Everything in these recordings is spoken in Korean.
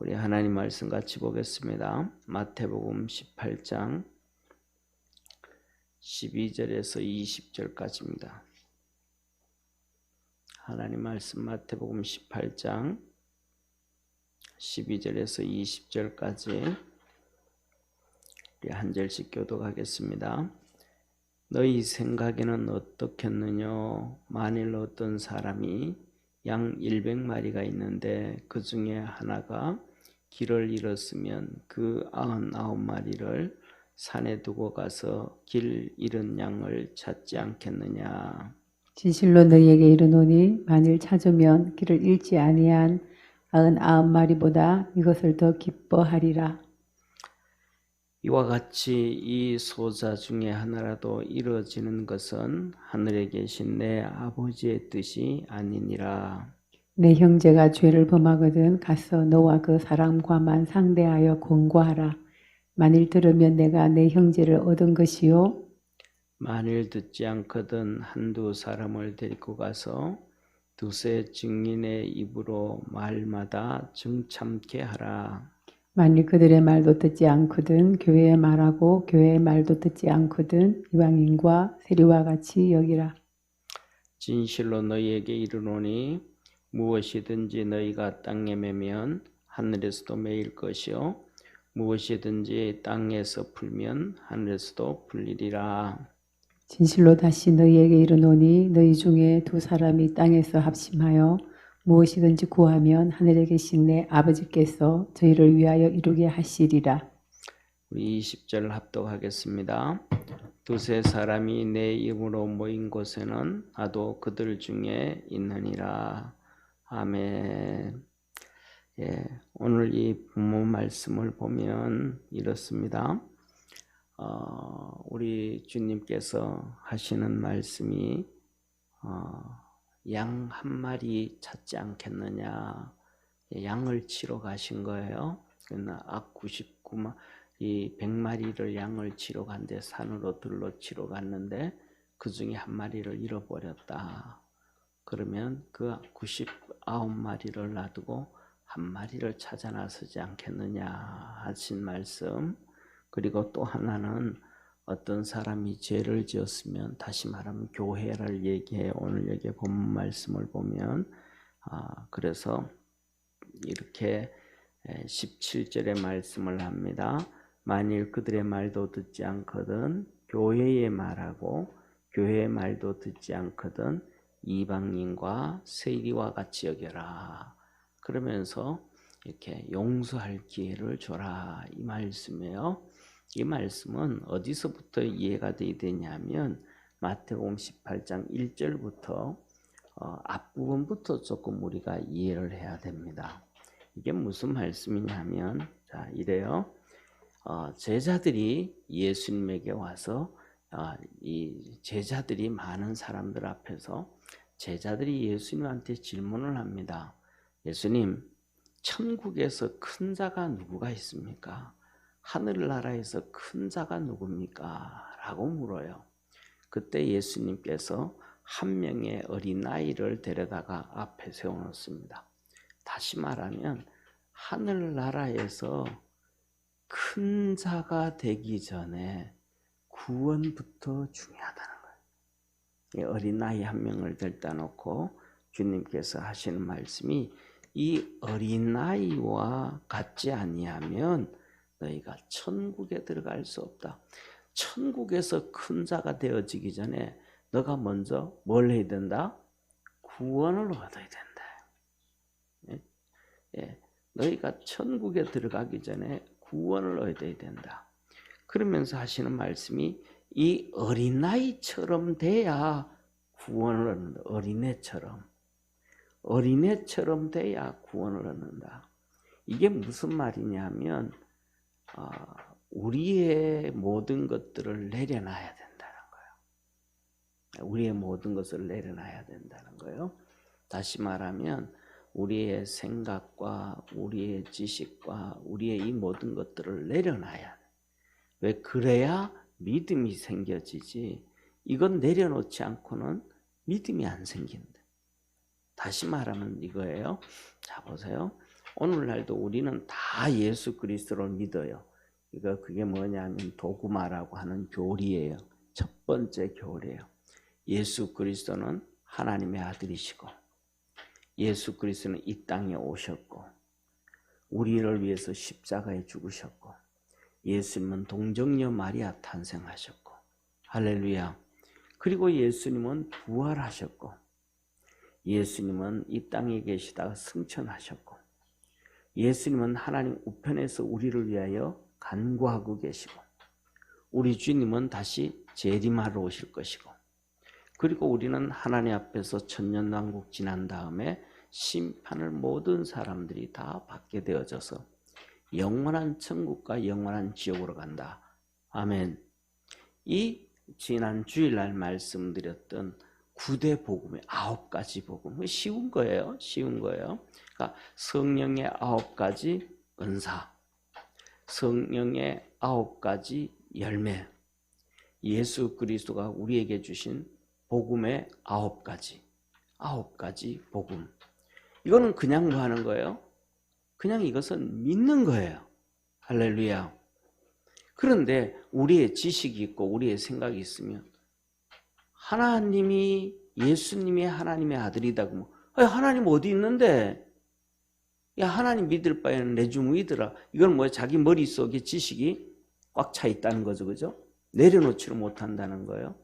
우리 하나님 말씀 같이 보겠습니다. 마태복음 18장 12절에서 20절까지입니다. 하나님 말씀 마태복음 18장 12절에서 20절까지 우리 한 절씩 교독하겠습니다. 너희 생각에는 어떻겠느냐? 만일 어떤 사람이 양 100마리가 있는데 그 중에 하나가 길을 잃었으면 그 99마리를 산에 두고 가서 길 잃은 양을 찾지 않겠느냐? 진실로 너희에게 이르노니 만일 찾으면 길을 잃지 아니한 99마리보다 이것을 더 기뻐하리라. 이와 같이 이 소자 중에 하나라도 이루어지는 것은 하늘에 계신 내 아버지의 뜻이 아니니라. 내 형제가 죄를 범하거든 가서 너와 그 사람과만 상대하여 권고하라. 만일 들으면 내가 내 형제를 얻은 것이요 만일 듣지 않거든 한두 사람을 데리고 가서 두세 증인의 입으로 말마다 증참케 하라. 만일 그들의 말도 듣지 않거든 교회의 말하고 교회의 말도 듣지 않거든 이방인과 세리와 같이 여기라. 진실로 너희에게 이르노니 무엇이든지 너희가 땅에 매면 하늘에서도 매일 것이요 무엇이든지 땅에서 풀면 하늘에서도 풀리리라. 진실로 다시 너희에게 이르노니 너희 중에 두 사람이 땅에서 합심하여 무엇이든지 구하면 하늘에 계신 내 아버지께서 저희를 위하여 이루게 하시리라. 우리 20절 합독하겠습니다. 두세 사람이 내 이름으로 모인 곳에는 나도 그들 중에 있느니라. 아멘. 오늘 이 본문 말씀을 보면 이렇습니다. 우리 주님께서 하시는 말씀이 양 한 마리 찾지 않겠느냐. 양을 치러 가신 거예요. 그러나 99마 이 100마리를 양을 치러 간데 산으로 들러 치러 갔는데 그 중에 한 마리를 잃어버렸다. 그러면 그 99마리를 놔두고 한 마리를 찾아 나서지 않겠느냐 하신 말씀. 그리고 또 하나는 어떤 사람이 죄를 지었으면 다시 말하면 교회를 얘기해. 오늘 여기 본문 말씀을 보면 그래서 이렇게 17절의 말씀을 합니다. 만일 그들의 말도 듣지 않거든 교회의 말하고 교회의 말도 듣지 않거든 이방인과 세리와 같이 여겨라. 그러면서 이렇게 용서할 기회를 줘라 이 말씀이에요. 이 말씀은 어디서부터 이해가 되냐면 마태복음 18장 1절부터 앞부분부터 조금 우리가 이해를 해야 됩니다. 이게 무슨 말씀이냐면 자 이래요. 제자들이 예수님에게 와서 이 제자들이 많은 사람들 앞에서 제자들이 예수님한테 질문을 합니다. 예수님, 천국에서 큰 자가 누구가 있습니까? 하늘나라에서 큰 자가 누굽니까? 라고 물어요. 그때 예수님께서 한 명의 어린아이를 데려다가 앞에 세워놓습니다. 다시 말하면 하늘나라에서 큰 자가 되기 전에 구원부터 중요하다는 거예요. 어린아이 한 명을 데려다 놓고 주님께서 하시는 말씀이 이 어린아이와 같지 아니하면 너희가 천국에 들어갈 수 없다. 천국에서 큰 자가 되어지기 전에 너가 먼저 뭘 해야 된다? 구원을 얻어야 된다. 너희가 천국에 들어가기 전에 구원을 얻어야 된다. 그러면서 하시는 말씀이 이 어린아이처럼 돼야 구원을 얻는다. 어린애처럼 돼야 구원을 얻는다. 이게 무슨 말이냐면 우리의 모든 것들을 내려놔야 된다는 거예요. 우리의 모든 것을 내려놔야 된다는 거예요. 다시 말하면 우리의 생각과 우리의 지식과 우리의 이 모든 것들을 내려놔야 돼. 왜? 그래야 믿음이 생겨지지. 이건 내려놓지 않고는 믿음이 안 생긴다. 다시 말하면 이거예요. 자 보세요. 오늘날도 우리는 다 예수 그리스도를 믿어요. 그게 뭐냐면 도구마라고 하는 교리예요. 첫 번째 교리예요. 예수 그리스도는 하나님의 아들이시고 예수 그리스도는 이 땅에 오셨고 우리를 위해서 십자가에 죽으셨고 예수님은 동정녀 마리아 탄생하셨고 할렐루야. 그리고 예수님은 부활하셨고 예수님은 이 땅에 계시다가 승천하셨고 예수님은 하나님 우편에서 우리를 위하여 간구하고 계시고 우리 주님은 다시 재림하러 오실 것이고 그리고 우리는 하나님 앞에서 천년왕국 지난 다음에 심판을 모든 사람들이 다 받게 되어져서 영원한 천국과 영원한 지옥으로 간다. 아멘. 이 지난 주일날 말씀드렸던 9대 복음의 9가지 복음, 쉬운 거예요. 쉬운 거예요. 그러니까 성령의 9가지 은사, 성령의 9가지 열매, 예수 그리스도가 우리에게 주신 복음의 9가지 복음. 이거는 그냥 뭐 하는 거예요? 그냥 이것은 믿는 거예요. 할렐루야. 그런데 우리의 지식이 있고 우리의 생각이 있으면 하나님이 예수님이 하나님의 아들이다 그러면 하나님 어디 있는데? 야 하나님 믿을 바에는 내 주 믿으라. 이건 뭐야? 자기 머릿속에 지식이 꽉 차 있다는 거죠. 그죠? 내려놓지를 못한다는 거예요.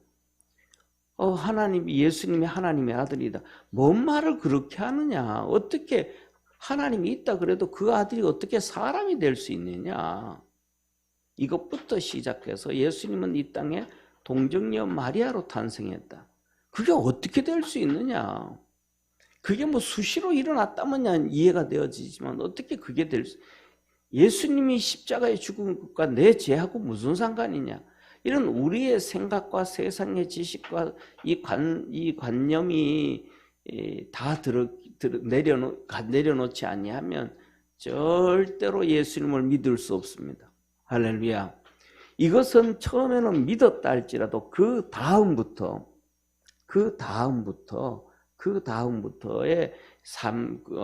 하나님이 예수님이 하나님의 아들이다. 뭔 말을 그렇게 하느냐? 어떻게 하나님이 있다 그래도 그 아들이 어떻게 사람이 될 수 있느냐? 이것부터 시작해서 예수님은 이 땅에 동정녀 마리아로 탄생했다. 그게 어떻게 될 수 있느냐? 그게 뭐 수시로 일어났다면 이해가 되어지지만 어떻게 그게 될 수? 예수님이 십자가에 죽은 것과 내 죄하고 무슨 상관이냐? 이런 우리의 생각과 세상의 지식과 이 관념이 다 내려놓지 아니하면 절대로 예수님을 믿을 수 없습니다. 할렐루야. 이것은 처음에는 믿었다 할지라도 그 다음부터의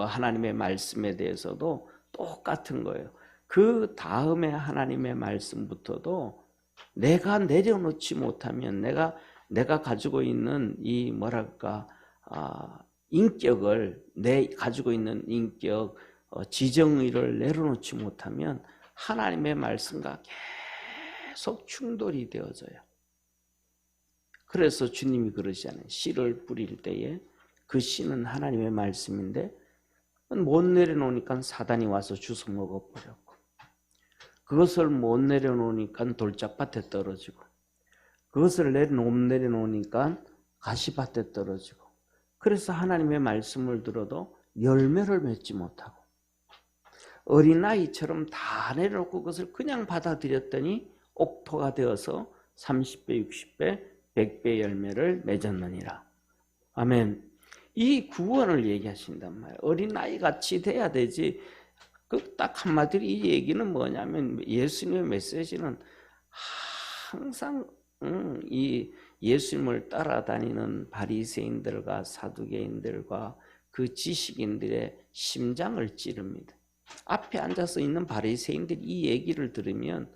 하나님의 말씀에 대해서도 똑같은 거예요. 그 다음에 하나님의 말씀부터도 내가 내려놓지 못하면 내가 가지고 있는 이 인격을 가지고 있는 인격 지정의를 내려놓지 못하면 하나님의 말씀과 계속 충돌이 되어져요. 그래서 주님이 그러시잖아요. 씨를 뿌릴 때에 그 씨는 하나님의 말씀인데 못 내려놓으니까 사단이 와서 주워 먹어버렸고 그것을 못 내려놓으니까 돌짝밭에 떨어지고 그것을 못 내려놓으니까 가시밭에 떨어지고 그래서 하나님의 말씀을 들어도 열매를 맺지 못하고 어린아이처럼 다 내려놓고 그것을 그냥 받아들였더니 옥토가 되어서 30배, 60배, 100배 열매를 맺었느니라. 아멘. 이 구원을 얘기하신단 말이에요. 어린아이같이 돼야 되지. 딱 한마디로 이 얘기는 뭐냐면 예수님의 메시지는 항상 이 예수님을 따라다니는 바리새인들과 사두개인들과 그 지식인들의 심장을 찌릅니다. 앞에 앉아서 있는 바리새인들이 이 얘기를 들으면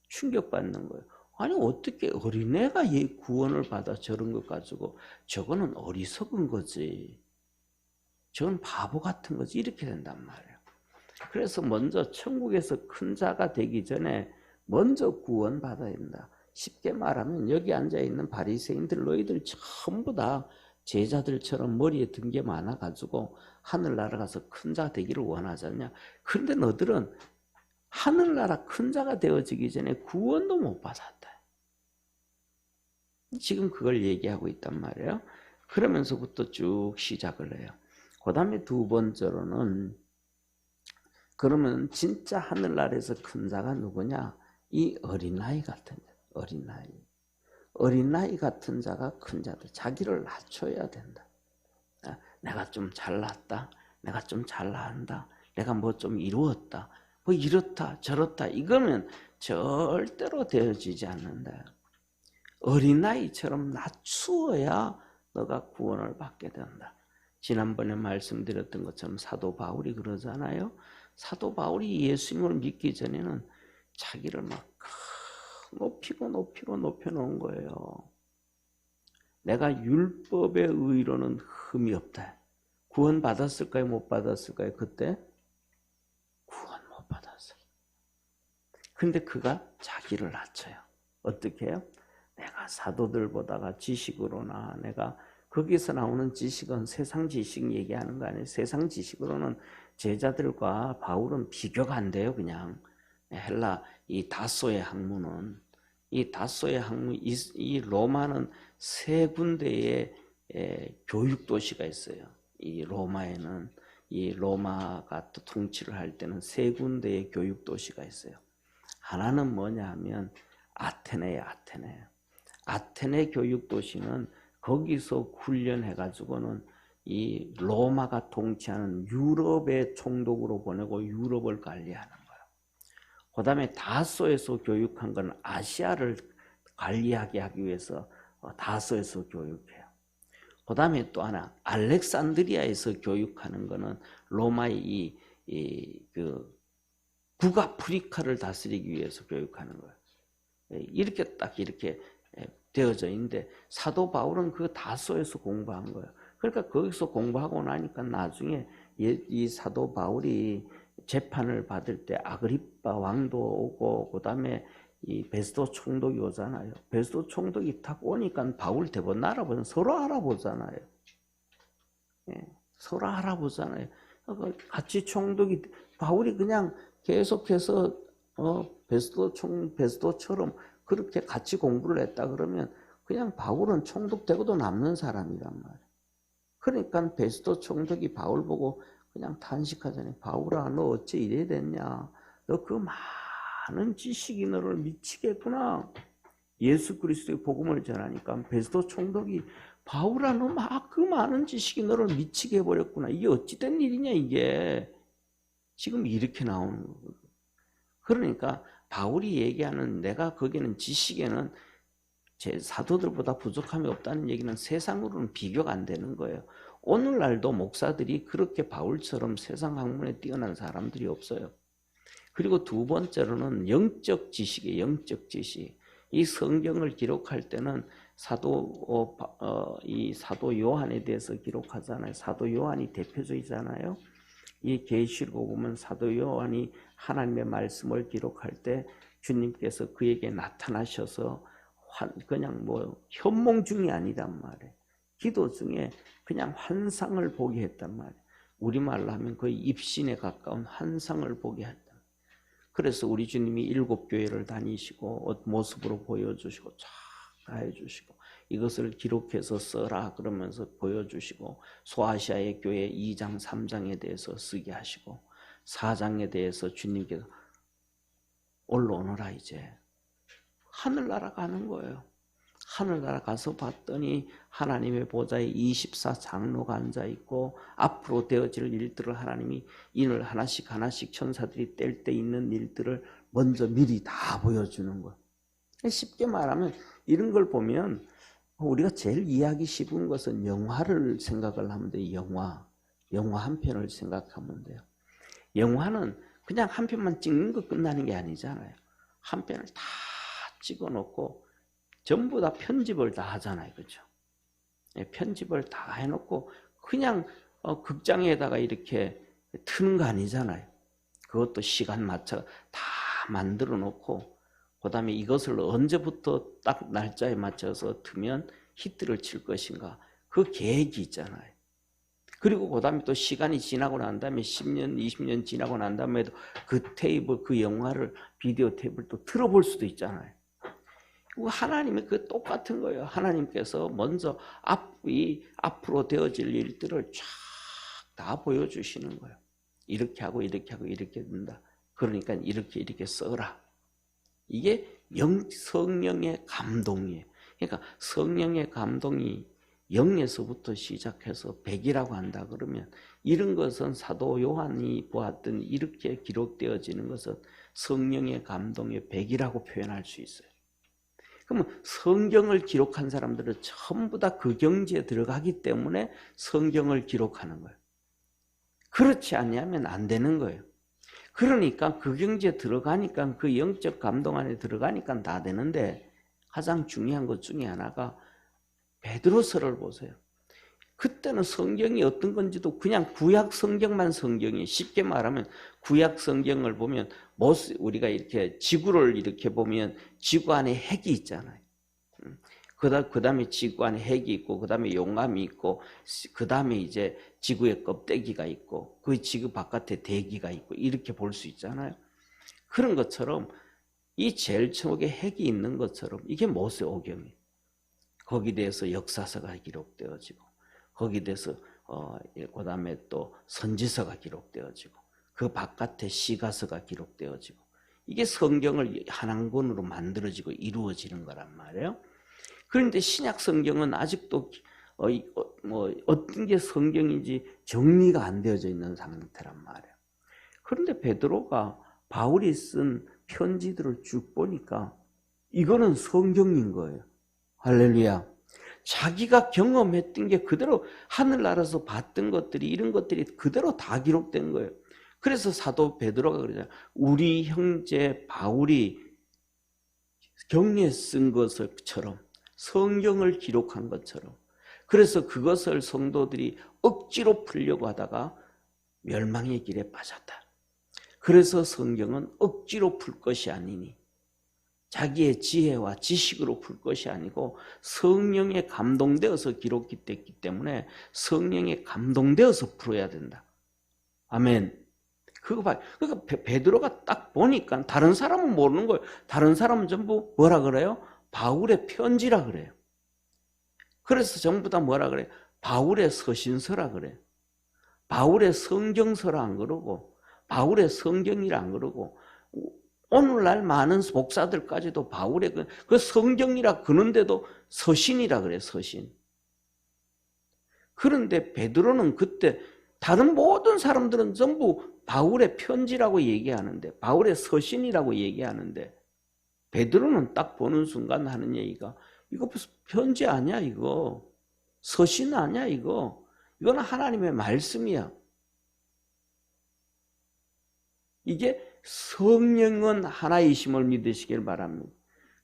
충격받는 거예요. 아니 어떻게 어린애가 구원을 받아 저런 것 가지고 저거는 어리석은 거지. 저건 바보 같은 거지. 이렇게 된단 말이에요. 그래서 먼저 천국에서 큰 자가 되기 전에 먼저 구원 받아야 된다. 쉽게 말하면 여기 앉아있는 바리새인들 너희들 전부 다 제자들처럼 머리에 든 게 많아가지고 하늘나라 가서 큰 자 되기를 원하잖냐. 그런데 너희들은 하늘나라 큰 자가 되어지기 전에 구원도 못 받았다. 지금 그걸 얘기하고 있단 말이에요. 그러면서부터 쭉 시작을 해요. 그 다음에 두 번째로는 그러면 진짜 하늘나라에서 큰 자가 누구냐? 이 어린아이 같은 자. 어린아이 같은 자가 큰 자들. 자기를 낮춰야 된다. 내가 좀 잘났다. 내가 좀 잘난다. 내가 뭐 좀 이루었다. 뭐 이렇다 저렇다. 이거는 절대로 되어지지 않는다. 어린아이처럼 낮추어야 너가 구원을 받게 된다. 지난번에 말씀드렸던 것처럼 사도 바울이 그러잖아요. 사도 바울이 예수님을 믿기 전에는 자기를 막 높이고 높여놓은 거예요. 내가 율법의 의로는 흠이 없다. 구원 받았을까요? 못 받았을까요? 그때? 구원 못 받았어요. 근데 그가 자기를 낮춰요. 어떻게 해요? 내가 사도들보다가 지식으로나 내가 거기서 나오는 지식은 세상 지식 얘기하는 거 아니에요. 세상 지식으로는 제자들과 바울은 비교가 안 돼요. 그냥 헬라 이 다소의 학문은 이 다소의 학문 이 로마는 세 군데의 교육 도시가 있어요. 이 로마에는 이 로마가 또 통치를 할 때는 세 군데의 교육 도시가 있어요. 하나는 뭐냐 하면 아테네예요. 아테네 교육 도시는 거기서 훈련해 가지고는 이 로마가 통치하는 유럽의 총독으로 보내고 유럽을 관리하는 거예요. 그다음에 다소에서 교육한 건 아시아를 관리하게 하기 위해서 다소에서 교육해요. 그다음에 또 하나 알렉산드리아에서 교육하는 거는 로마의 그 북아프리카를 다스리기 위해서 교육하는 거예요. 이렇게 딱 이렇게 되어져 있는데 사도 바울은 그 다소에서 공부한 거예요. 그러니까 거기서 공부하고 나니까 나중에 이 사도 바울이 재판을 받을 때 아그리빠 왕도 오고 그다음에 이 베스도 총독이 오잖아요. 베스도 총독이 딱 오니까 바울 대본 알아보잖아요. 서로 알아보잖아요. 서로 알아보잖아요. 같이 총독이 바울이 그냥 계속해서 베스도처럼 그렇게 같이 공부를 했다 그러면 그냥 바울은 총독 되고도 남는 사람이란 말이에요. 그러니까 베스도 총독이 바울 보고 그냥 탄식하잖아요. 바울아, 너 어째 이래 됐냐? 너 그 많은 지식이 너를 미치겠구나. 예수 그리스도의 복음을 전하니까 베스도 총독이 바울아, 너 막 그 많은 지식이 너를 미치게 해버렸구나. 이게 어찌된 일이냐 이게. 지금 이렇게 나오는 거거든요. 그러니까 바울이 얘기하는 내가 거기는 지식에는 제 사도들보다 부족함이 없다는 얘기는 세상으로는 비교가 안 되는 거예요. 오늘날도 목사들이 그렇게 바울처럼 세상 학문에 뛰어난 사람들이 없어요. 그리고 두 번째로는 영적 지식이에요. 영적 지식. 이 성경을 기록할 때는 이 사도 요한에 대해서 기록하잖아요. 사도 요한이 대표적이잖아요. 이 계시록 보면 사도 요한이 하나님의 말씀을 기록할 때 주님께서 그에게 나타나셔서 그냥 뭐 현몽 중이 아니란 말이에요. 기도 중에 그냥 환상을 보게 했단 말이에요. 우리말로 하면 거의 입신에 가까운 환상을 보게 했단 말이에요. 그래서 우리 주님이 7 교회를 다니시고 모습으로 보여주시고 쫙 해주시고 이것을 기록해서 써라 그러면서 보여주시고 소아시아의 교회 2장 3장에 대해서 쓰게 하시고 4장에 대해서 주님께서 올라오너라 이제 하늘나라 가는 거예요. 하늘나라 가서 봤더니 하나님의 보좌에 24장로가 앉아있고 앞으로 되어질 일들을 하나님이 인을 하나씩 천사들이 뗄 때 있는 일들을 먼저 미리 다 보여주는 거예요. 쉽게 말하면 이런 걸 보면 우리가 제일 이해하기 쉬운 것은 영화를 생각을 하면 돼요. 영화 한 편을 생각하면 돼요. 영화는 그냥 한 편만 찍는 거 끝나는 게 아니잖아요. 한 편을 다 찍어놓고 전부 다 편집을 다 하잖아요. 그렇죠? 편집을 다 해놓고 그냥 극장에다가 이렇게 트는 거 아니잖아요. 그것도 시간 맞춰 다 만들어 놓고 그 다음에 이것을 언제부터 딱 날짜에 맞춰서 트면 히트를 칠 것인가 그 계획이 있잖아요. 그리고 그 다음에 또 시간이 지나고 난 다음에 10년, 20년 지나고 난 다음에도 그 테이블, 그 영화를 비디오 테이블 또 틀어볼 수도 있잖아요. 하나님이 그 똑같은 거예요. 하나님께서 먼저 앞으로 되어질 일들을 쫙 다 보여주시는 거예요. 이렇게 하고 이렇게 하고 이렇게 된다. 그러니까 이렇게 써라. 이게 성령의 감동이에요. 그러니까 성령의 감동이 0에서부터 시작해서 100이라고 한다 그러면 이런 것은 사도 요한이 보았던 이렇게 기록되어지는 것은 성령의 감동의 100이라고 표현할 수 있어요. 그러면 성경을 기록한 사람들은 전부 다 그 경지에 들어가기 때문에 성경을 기록하는 거예요. 그렇지 않으면 안 되는 거예요. 그러니까 그 경지에 들어가니까 그 영적 감동 안에 들어가니까 다 되는데 가장 중요한 것 중에 하나가 베드로서를 보세요. 그때는 성경이 어떤 건지도 그냥 구약 성경만 성경이 쉽게 말하면 구약 성경을 보면 우리가 이렇게 지구를 이렇게 보면 지구 안에 핵이 있잖아요. 그 다음에 지구 안에 핵이 있고, 그 다음에 용암이 있고, 그 다음에 이제 지구의 껍데기가 있고, 그 지구 바깥에 대기가 있고, 이렇게 볼 수 있잖아요. 그런 것처럼 이 제일 처음에 핵이 있는 것처럼 이게 모세오경이에요. 거기에 대해서 역사서가 기록되어지고, 거기에 대해서 그 다음에 또 선지서가 기록되어지고, 그 바깥에 시가서가 기록되어지고, 이게 성경을 한 권으로 만들어지고 이루어지는 거란 말이에요. 그런데 신약 성경은 아직도 어떤 게 성경인지 정리가 안 되어져 있는 상태란 말이에요. 그런데 베드로가 바울이 쓴 편지들을 쭉 보니까 이거는 성경인 거예요. 할렐루야. 자기가 경험했던 게 그대로 하늘나라에서 봤던 것들이 이런 것들이 그대로 다 기록된 거예요. 그래서 사도 베드로가 그러잖아요. 우리 형제 바울이 경리에 쓴 것처럼 성경을 기록한 것처럼 그래서 그것을 성도들이 억지로 풀려고 하다가 멸망의 길에 빠졌다. 그래서 성경은 억지로 풀 것이 아니니 자기의 지혜와 지식으로 풀 것이 아니고 성령에 감동되어서 기록이 됐기 때문에 성령에 감동되어서 풀어야 된다. 아멘. 그거 봐요. 그러니까 베드로가 딱 보니까 다른 사람은 모르는 거예요. 다른 사람은 전부 뭐라 그래요? 바울의 편지라 그래요. 그래서 전부 다 뭐라 그래요? 바울의 서신서라 그래요. 바울의 성경서라 안 그러고 바울의 성경이라 안 그러고 오늘날 많은 목사들까지도 바울의 그 성경이라 그런데도 서신이라 그래요. 서신. 그런데 베드로는 그때 다른 모든 사람들은 전부 바울의 편지라고 얘기하는데 바울의 서신이라고 얘기하는데 베드로는 딱 보는 순간 하는 얘기가 이거 무슨 편지 아니야 이거. 서신 아니야 이거. 이거는 하나님의 말씀이야. 이게 성령은 하나이심을 믿으시길 바랍니다.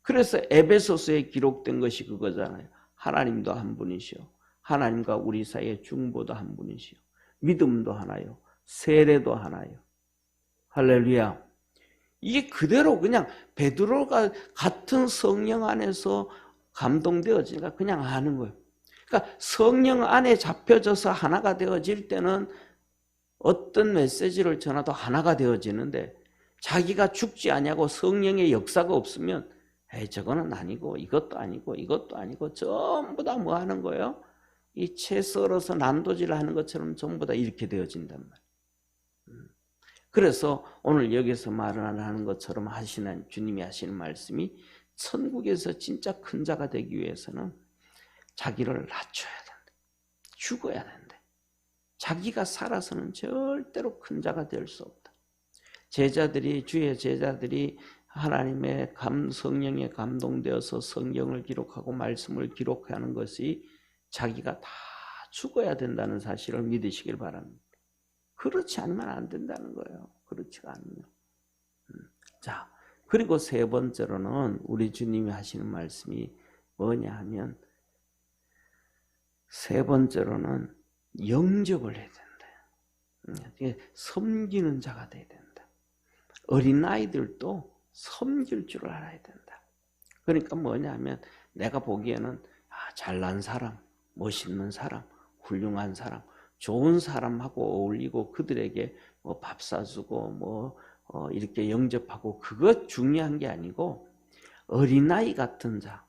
그래서 에베소서에 기록된 것이 그거잖아요. 하나님도 한 분이시오. 하나님과 우리 사이의 중보도 한 분이시오. 믿음도 하나요. 세례도 하나요. 할렐루야. 이게 그대로 그냥 베드로가 같은 성령 안에서 감동되어지니까 그냥 하는 거예요. 그러니까 성령 안에 잡혀져서 하나가 되어질 때는 어떤 메시지를 전하도 하나가 되어지는데 자기가 죽지 않냐고 성령의 역사가 없으면 에이 저거는 아니고 이것도 아니고 이것도 아니고 전부 다 뭐 하는 거예요? 이 채 썰어서 난도질을 하는 것처럼 전부 다 이렇게 되어진단 말이에요. 그래서 오늘 여기서 말하는 것처럼 하시는 주님이 하시는 말씀이 천국에서 진짜 큰 자가 되기 위해서는 자기를 낮춰야 된다. 죽어야 된다. 자기가 살아서는 절대로 큰 자가 될 수 없다. 제자들이 주의 제자들이 하나님의 성령에 감동되어서 성경을 기록하고 말씀을 기록하는 것이 자기가 다 죽어야 된다는 사실을 믿으시길 바랍니다. 그렇지 않으면 안 된다는 거예요. 그렇지가 않으면. 자, 그리고 세 번째로는 우리 주님이 하시는 말씀이 뭐냐 하면 세 번째로는 영접을 해야 된다. 섬기는 자가 돼야 된다. 어린아이들도 섬길 줄 알아야 된다. 그러니까 뭐냐 하면 내가 보기에는 잘난 사람, 멋있는 사람, 훌륭한 사람, 좋은 사람하고 어울리고 그들에게 뭐 밥 사주고 이렇게 영접하고 그것 중요한 게 아니고 어린아이 같은 자,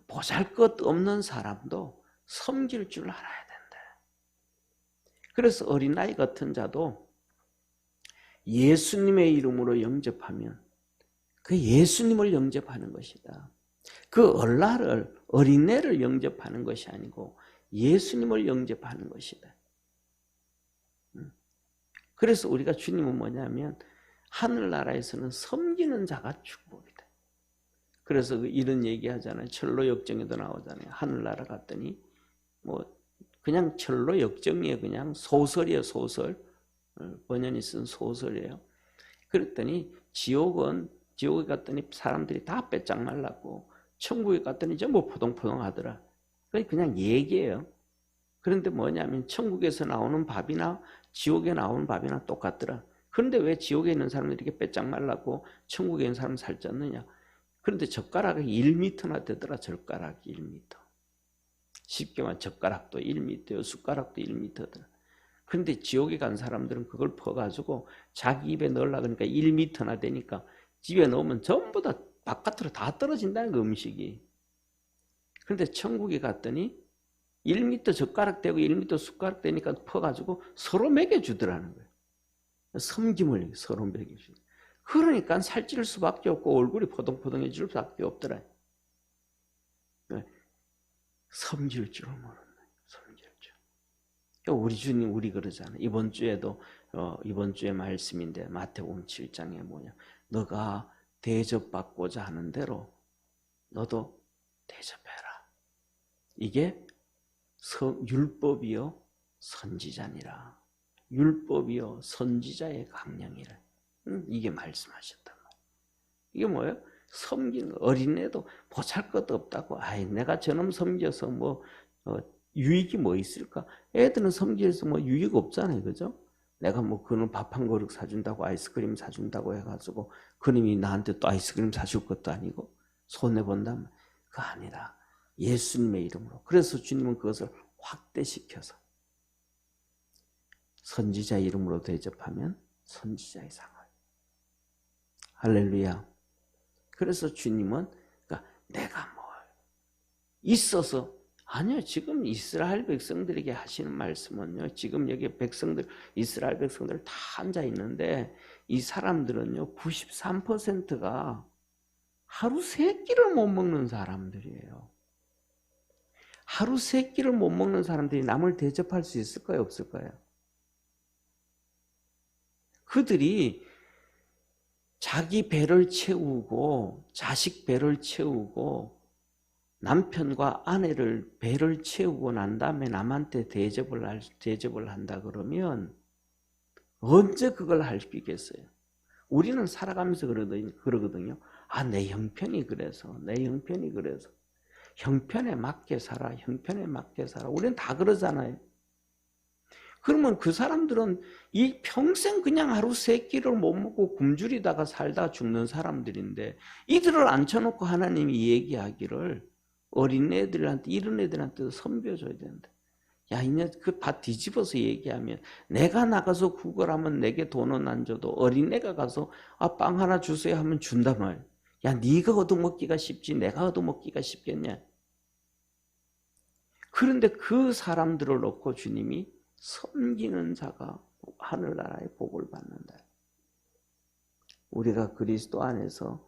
보잘것없는 사람도 섬길 줄 알아야 된다. 그래서 어린아이 같은 자도 예수님의 이름으로 영접하면 그 예수님을 영접하는 것이다. 그 어린애를 영접하는 것이 아니고 예수님을 영접하는 것이다. 그래서 우리가 주님은 뭐냐면 하늘나라에서는 섬기는 자가 축복이다. 그래서 이런 얘기 하잖아요. 철로 역정에도 나오잖아요. 하늘나라 갔더니 그냥 철로 역정이에요. 그냥 소설이에요. 소설. 번연이 쓴 소설이에요. 그랬더니 지옥에 갔더니 사람들이 다 빼짝 말랐고 천국에 갔더니 전부 포동포동 하더라. 그냥 얘기예요. 그런데 뭐냐면 천국에서 나오는 밥이나 지옥에 나오는 밥이나 똑같더라. 그런데 왜 지옥에 있는 사람들이 이렇게 빼짝 말랐고 천국에 있는 사람은 살쪘느냐. 그런데 젓가락이 1m나 되더라. 젓가락이 1m. 쉽게 말하면 젓가락도 1m요. 숟가락도 1m더라. 그런데 지옥에 간 사람들은 그걸 퍼가지고 자기 입에 넣으려고 하니까 1m나 되니까 집에 넣으면 전부 다 바깥으로 다 떨어진다는 거 음식이. 그런데 천국에 갔더니 1m 젓가락 되고 1m 숟가락 되니까 퍼가지고 서로 먹여주더라는 거예요. 섬김을 서로 먹여주는. 그러니까 살찔 수밖에 없고 얼굴이 포동포동해질 수밖에 없더라. 섬길 줄을 모르는 거예요. 섬길 줄. 우리 주님 우리 그러잖아요. 이번 주에도 이번 주의 말씀인데 마태복음 7장에 뭐냐. 너가 대접받고자 하는 대로 너도 대접해라. 이게 율법이요 선지자니라. 율법이요 선지자의 강령이라. 이게 말씀하셨단 말이에요. 이게 뭐예요? 섬기는 어린애도 보잘것도 없다고. 아이 내가 저놈 섬겨서 뭐 유익이 뭐 있을까? 애들은 섬겨서 뭐 유익 없잖아요, 그죠? 내가 뭐 그놈 밥 한 그릇 사준다고 아이스크림 사준다고 해가지고 그놈이 나한테 또 아이스크림 사줄 것도 아니고 손해 본다면 그거 아니라 예수님의 이름으로. 그래서 주님은 그것을 확대시켜서 선지자 이름으로 대접하면 선지자의 상을. 할렐루야. 그래서 주님은 그러니까 내가 뭐 있어서 아니요. 지금 이스라엘 백성들에게 하시는 말씀은요. 지금 여기 백성들 이스라엘 백성들 다 앉아 있는데 이 사람들은요. 93%가 하루 3끼를 못 먹는 사람들이에요. 하루 3끼를 못 먹는 사람들이 남을 대접할 수 있을까요? 없을까요? 그들이 자기 배를 채우고 자식 배를 채우고 남편과 아내를 배를 채우고 난 다음에 남한테 대접을 한다 그러면 언제 그걸 할 수 있겠어요? 우리는 살아가면서 그러거든요. 아, 내 형편이 그래서, 내 형편이 그래서. 형편에 맞게 살아, 형편에 맞게 살아. 우리는 다 그러잖아요. 그러면 그 사람들은 이 평생 그냥 하루 3끼를 못 먹고 굶주리다가 살다 죽는 사람들인데 이들을 앉혀놓고 하나님이 얘기하기를 어린애들한테 이런 애들한테도 선배줘야 된다. 야, 이제 그 밭 뒤집어서 얘기하면 내가 나가서 구걸하면 내게 돈은 안 줘도 어린애가 가서 아, 빵 하나 주세요 하면 준단 말이야. 야, 네가 얻어먹기가 쉽지 내가 얻어먹기가 쉽겠냐. 그런데 그 사람들을 놓고 주님이 섬기는 자가 하늘나라의 복을 받는다. 우리가 그리스도 안에서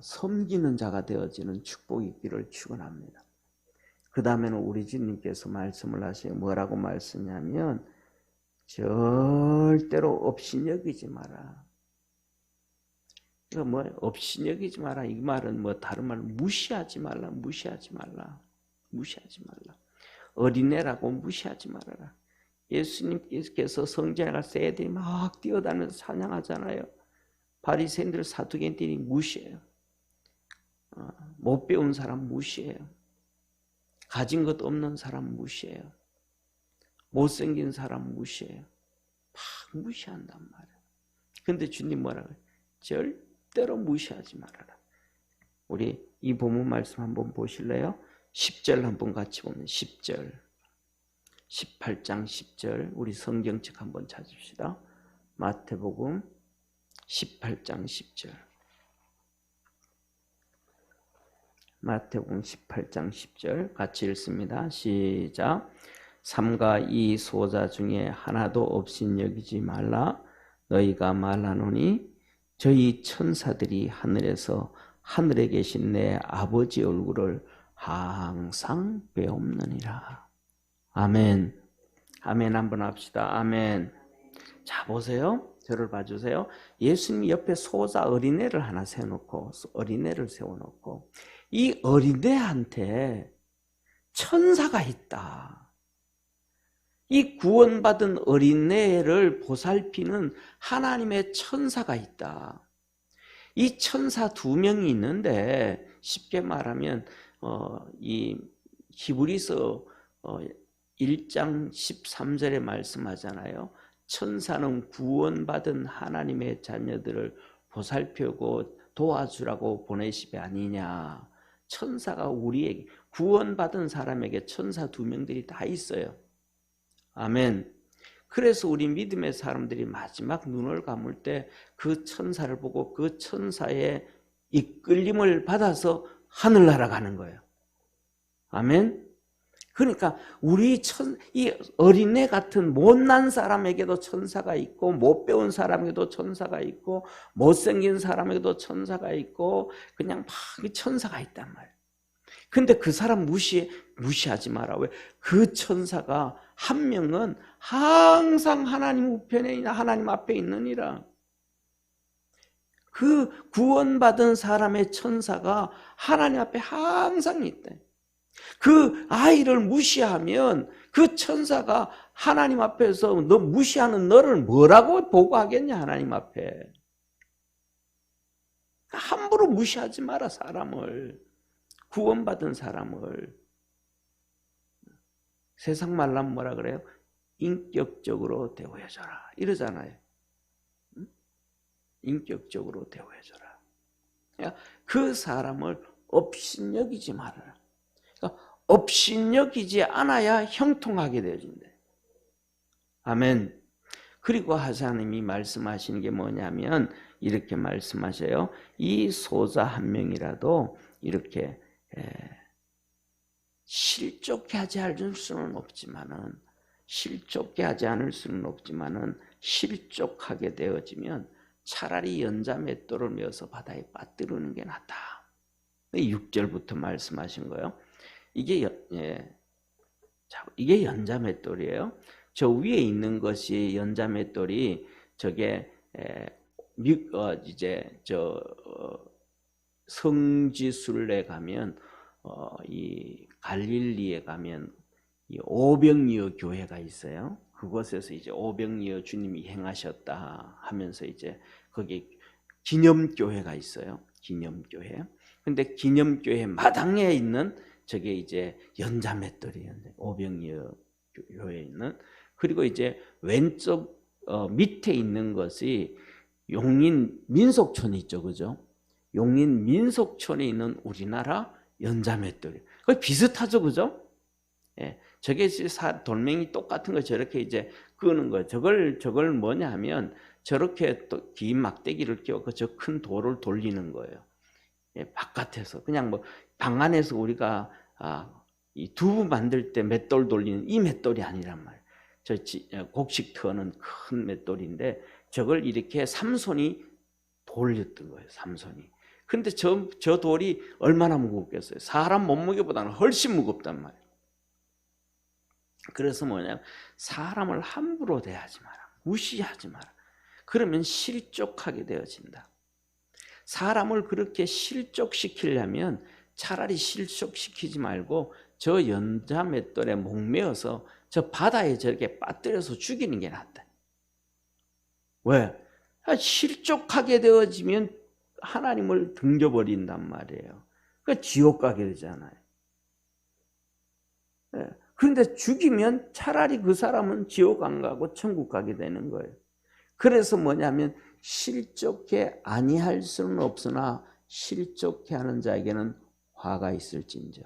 섬기는 자가 되어지는 축복이 있기를 축원합니다. 그 다음에는 우리 주님께서 말씀을 하시고 뭐라고 말씀하냐면 절대로 업신여기지 마라. 이거 뭐 업신여기지 마라. 이 말은 뭐 다른 말로 무시하지 말라. 무시하지 말라. 무시하지 말라. 어린애라고 무시하지 말아라. 예수님께서 성전에 가서 애들이 막 뛰어다니면서 찬양하잖아요. 바리새인들 사두개인들이 무시해요. 못 배운 사람 무시해요. 가진 것 없는 사람 무시해요. 못생긴 사람 무시해요. 막 무시한단 말이에요. 근데 주님 뭐라고 해요? 절대로 무시하지 말아라. 우리 이 본문 말씀 한번 보실래요? 10절 한번 같이 보면 10절 18장 10절 우리 성경책 한번 찾읍시다. 마태복음 18장 10절 마태복음 18장 10절 같이 읽습니다. 시작. 삼가 이 소자 중에 하나도 없인 여기지 말라. 너희가 말하노니 저희 천사들이 하늘에서 하늘에 계신 내 아버지 얼굴을 항상 배옵느니라. 아멘. 아멘 한번 합시다. 아멘. 자 보세요. 저를 봐주세요. 예수님 옆에 소자 어린애를 하나 세워놓고 어린애를 세워놓고 이 어린애한테 천사가 있다. 이 구원받은 어린애를 보살피는 하나님의 천사가 있다. 이 천사 2명이 있는데 쉽게 말하면 이 히브리서 1장 13절에 말씀하잖아요. 천사는 구원받은 하나님의 자녀들을 보살펴고 도와주라고 보내심이 아니냐. 천사가 우리에게, 구원받은 사람에게 천사 2명들이 다 있어요. 아멘. 그래서 우리 믿음의 사람들이 마지막 눈을 감을 때 그 천사를 보고 그 천사의 이끌림을 받아서 하늘나라 가는 거예요. 아멘. 그러니까 이 어린애 같은 못난 사람에게도 천사가 있고, 못 배운 사람에게도 천사가 있고, 못생긴 사람에게도 천사가 있고, 그냥 막 천사가 있단 말이에요. 근데 그 사람 무시하지 마라. 왜? 그 천사가 한 명은 항상 하나님 우편에 있는, 하나님 앞에 있느니라. 그 구원받은 사람의 천사가 하나님 앞에 항상 있대. 그 아이를 무시하면 그 천사가 하나님 앞에서 너 무시하는 너를 뭐라고 보고하겠냐, 하나님 앞에. 함부로 무시하지 마라, 사람을. 구원받은 사람을. 세상 말로 하면 뭐라 그래요? 인격적으로 대우해줘라 이러잖아요. 인격적으로 대우해줘라. 그러니까 그 사람을 업신여기지 말아라. 그러니까 업신여기지 않아야 형통하게 되어진대. 아멘. 그리고 하나님이 말씀하시는 게 뭐냐면 이렇게 말씀하셔요. 이 소자 한 명이라도 이렇게 실족해 하지 않을 수는 없지만은, 실족하게 되어지면 차라리 연자맷돌을 메어서 바다에 빠뜨리는 게 낫다. 6절부터 말씀하신 거예요. 이게 연자맷돌이에요. 저 위에 있는 것이 연자맷돌이 저게 성지순례 가면 이 갈릴리에 가면 이 오병이어 교회가 있어요. 그곳에서 이제 오병이어 주님이 행하셨다 하면서 이제 거기 기념교회가 있어요. 기념교회. 근데 기념교회 마당에 있는 저게 이제 연자맷돌이에요. 오병이어 교회에 있는. 그리고 이제 왼쪽 밑에 있는 것이 용인 민속촌이 있죠, 그죠? 용인 민속촌에 있는 우리나라 연자맷돌이. 거의 비슷하죠, 그죠? 예, 저게 돌멩이 똑같은 거 저렇게 이제 끄는 거예요. 저걸 뭐냐 하면 저렇게 또 긴 막대기를 끼워서 저 큰 돌을 돌리는 거예요. 예, 바깥에서 그냥 뭐 방 안에서 우리가 이 두부 만들 때 맷돌 돌리는 이 맷돌이 아니란 말이에요. 저 곡식 터는 큰 맷돌인데 저걸 이렇게 삼손이 돌렸던 거예요. 삼손이. 근데 저 돌이 얼마나 무겁겠어요? 사람 몸무게보다는 훨씬 무겁단 말이에요. 그래서 뭐냐면 사람을 함부로 대하지 마라. 무시하지 마라. 그러면 실족하게 되어진다. 사람을 그렇게 실족시키려면 차라리 실족시키지 말고 저 연자맷돌에 목매어서 저 바다에 저렇게 빠뜨려서 죽이는 게 낫다. 왜? 실족하게 되어지면 하나님을 등져버린단 말이에요. 그러니까 지옥 가게 되잖아요. 그런데 죽이면 차라리 그 사람은 지옥 안 가고 천국 가게 되는 거예요. 그래서 뭐냐면 실족해 아니할 수는 없으나 실족해 하는 자에게는 화가 있을진저.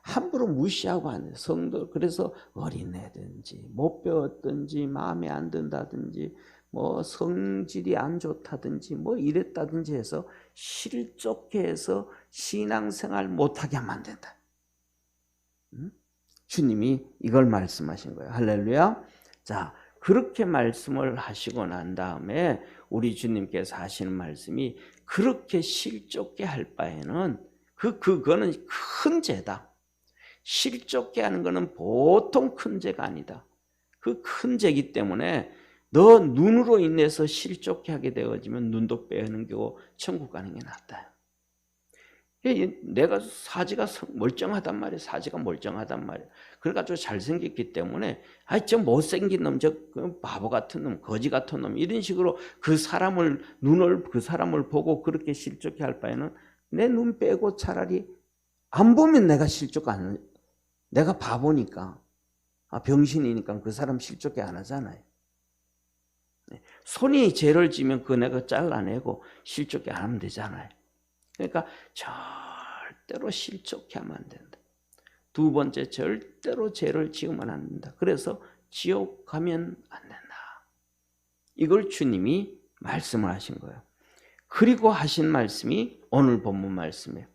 함부로 무시하고 안 돼. 성도 그래서 어린애든지 못 배웠든지 마음에 안 든다든지 뭐 성질이 안 좋다든지 뭐 이랬다든지 해서 실족해 해서 신앙생활 못하게 하면 안 된다. 주님이 이걸 말씀하신 거예요. 할렐루야. 자, 그렇게 말씀을 하시고 난 다음에 우리 주님께서 하시는 말씀이 그렇게 실족해 할 바에는 그거는 큰 죄다. 실족해 하는 거는 보통 큰 죄가 아니다. 그 큰 죄이기 때문에 너 눈으로 인해서 실족해 하게 되어지면 눈도 빼는 거고 천국 가는 게 낫다. 내가 사지가 멀쩡하단 말이에요. 사지가 멀쩡하단 말이에요. 그래가지고 잘생겼기 때문에 저 못생긴 놈, 저 바보 같은 놈, 거지 같은 놈 이런 식으로 그 사람을 보고 그렇게 실족해 할 바에는 내 눈 빼고 차라리 안 보면 내가 내가 바보니까 병신이니까 그 사람 실족해 안 하잖아요. 손이 죄를 지면 그거 내가 잘라내고 실족해 안 하면 되잖아요. 그러니까 절대로 실족해 하면 안 된다. 두 번째, 절대로 죄를 지으면 안 된다. 그래서 지옥 가면 안 된다. 이걸 주님이 말씀을 하신 거예요. 그리고 하신 말씀이 오늘 본문 말씀이에요.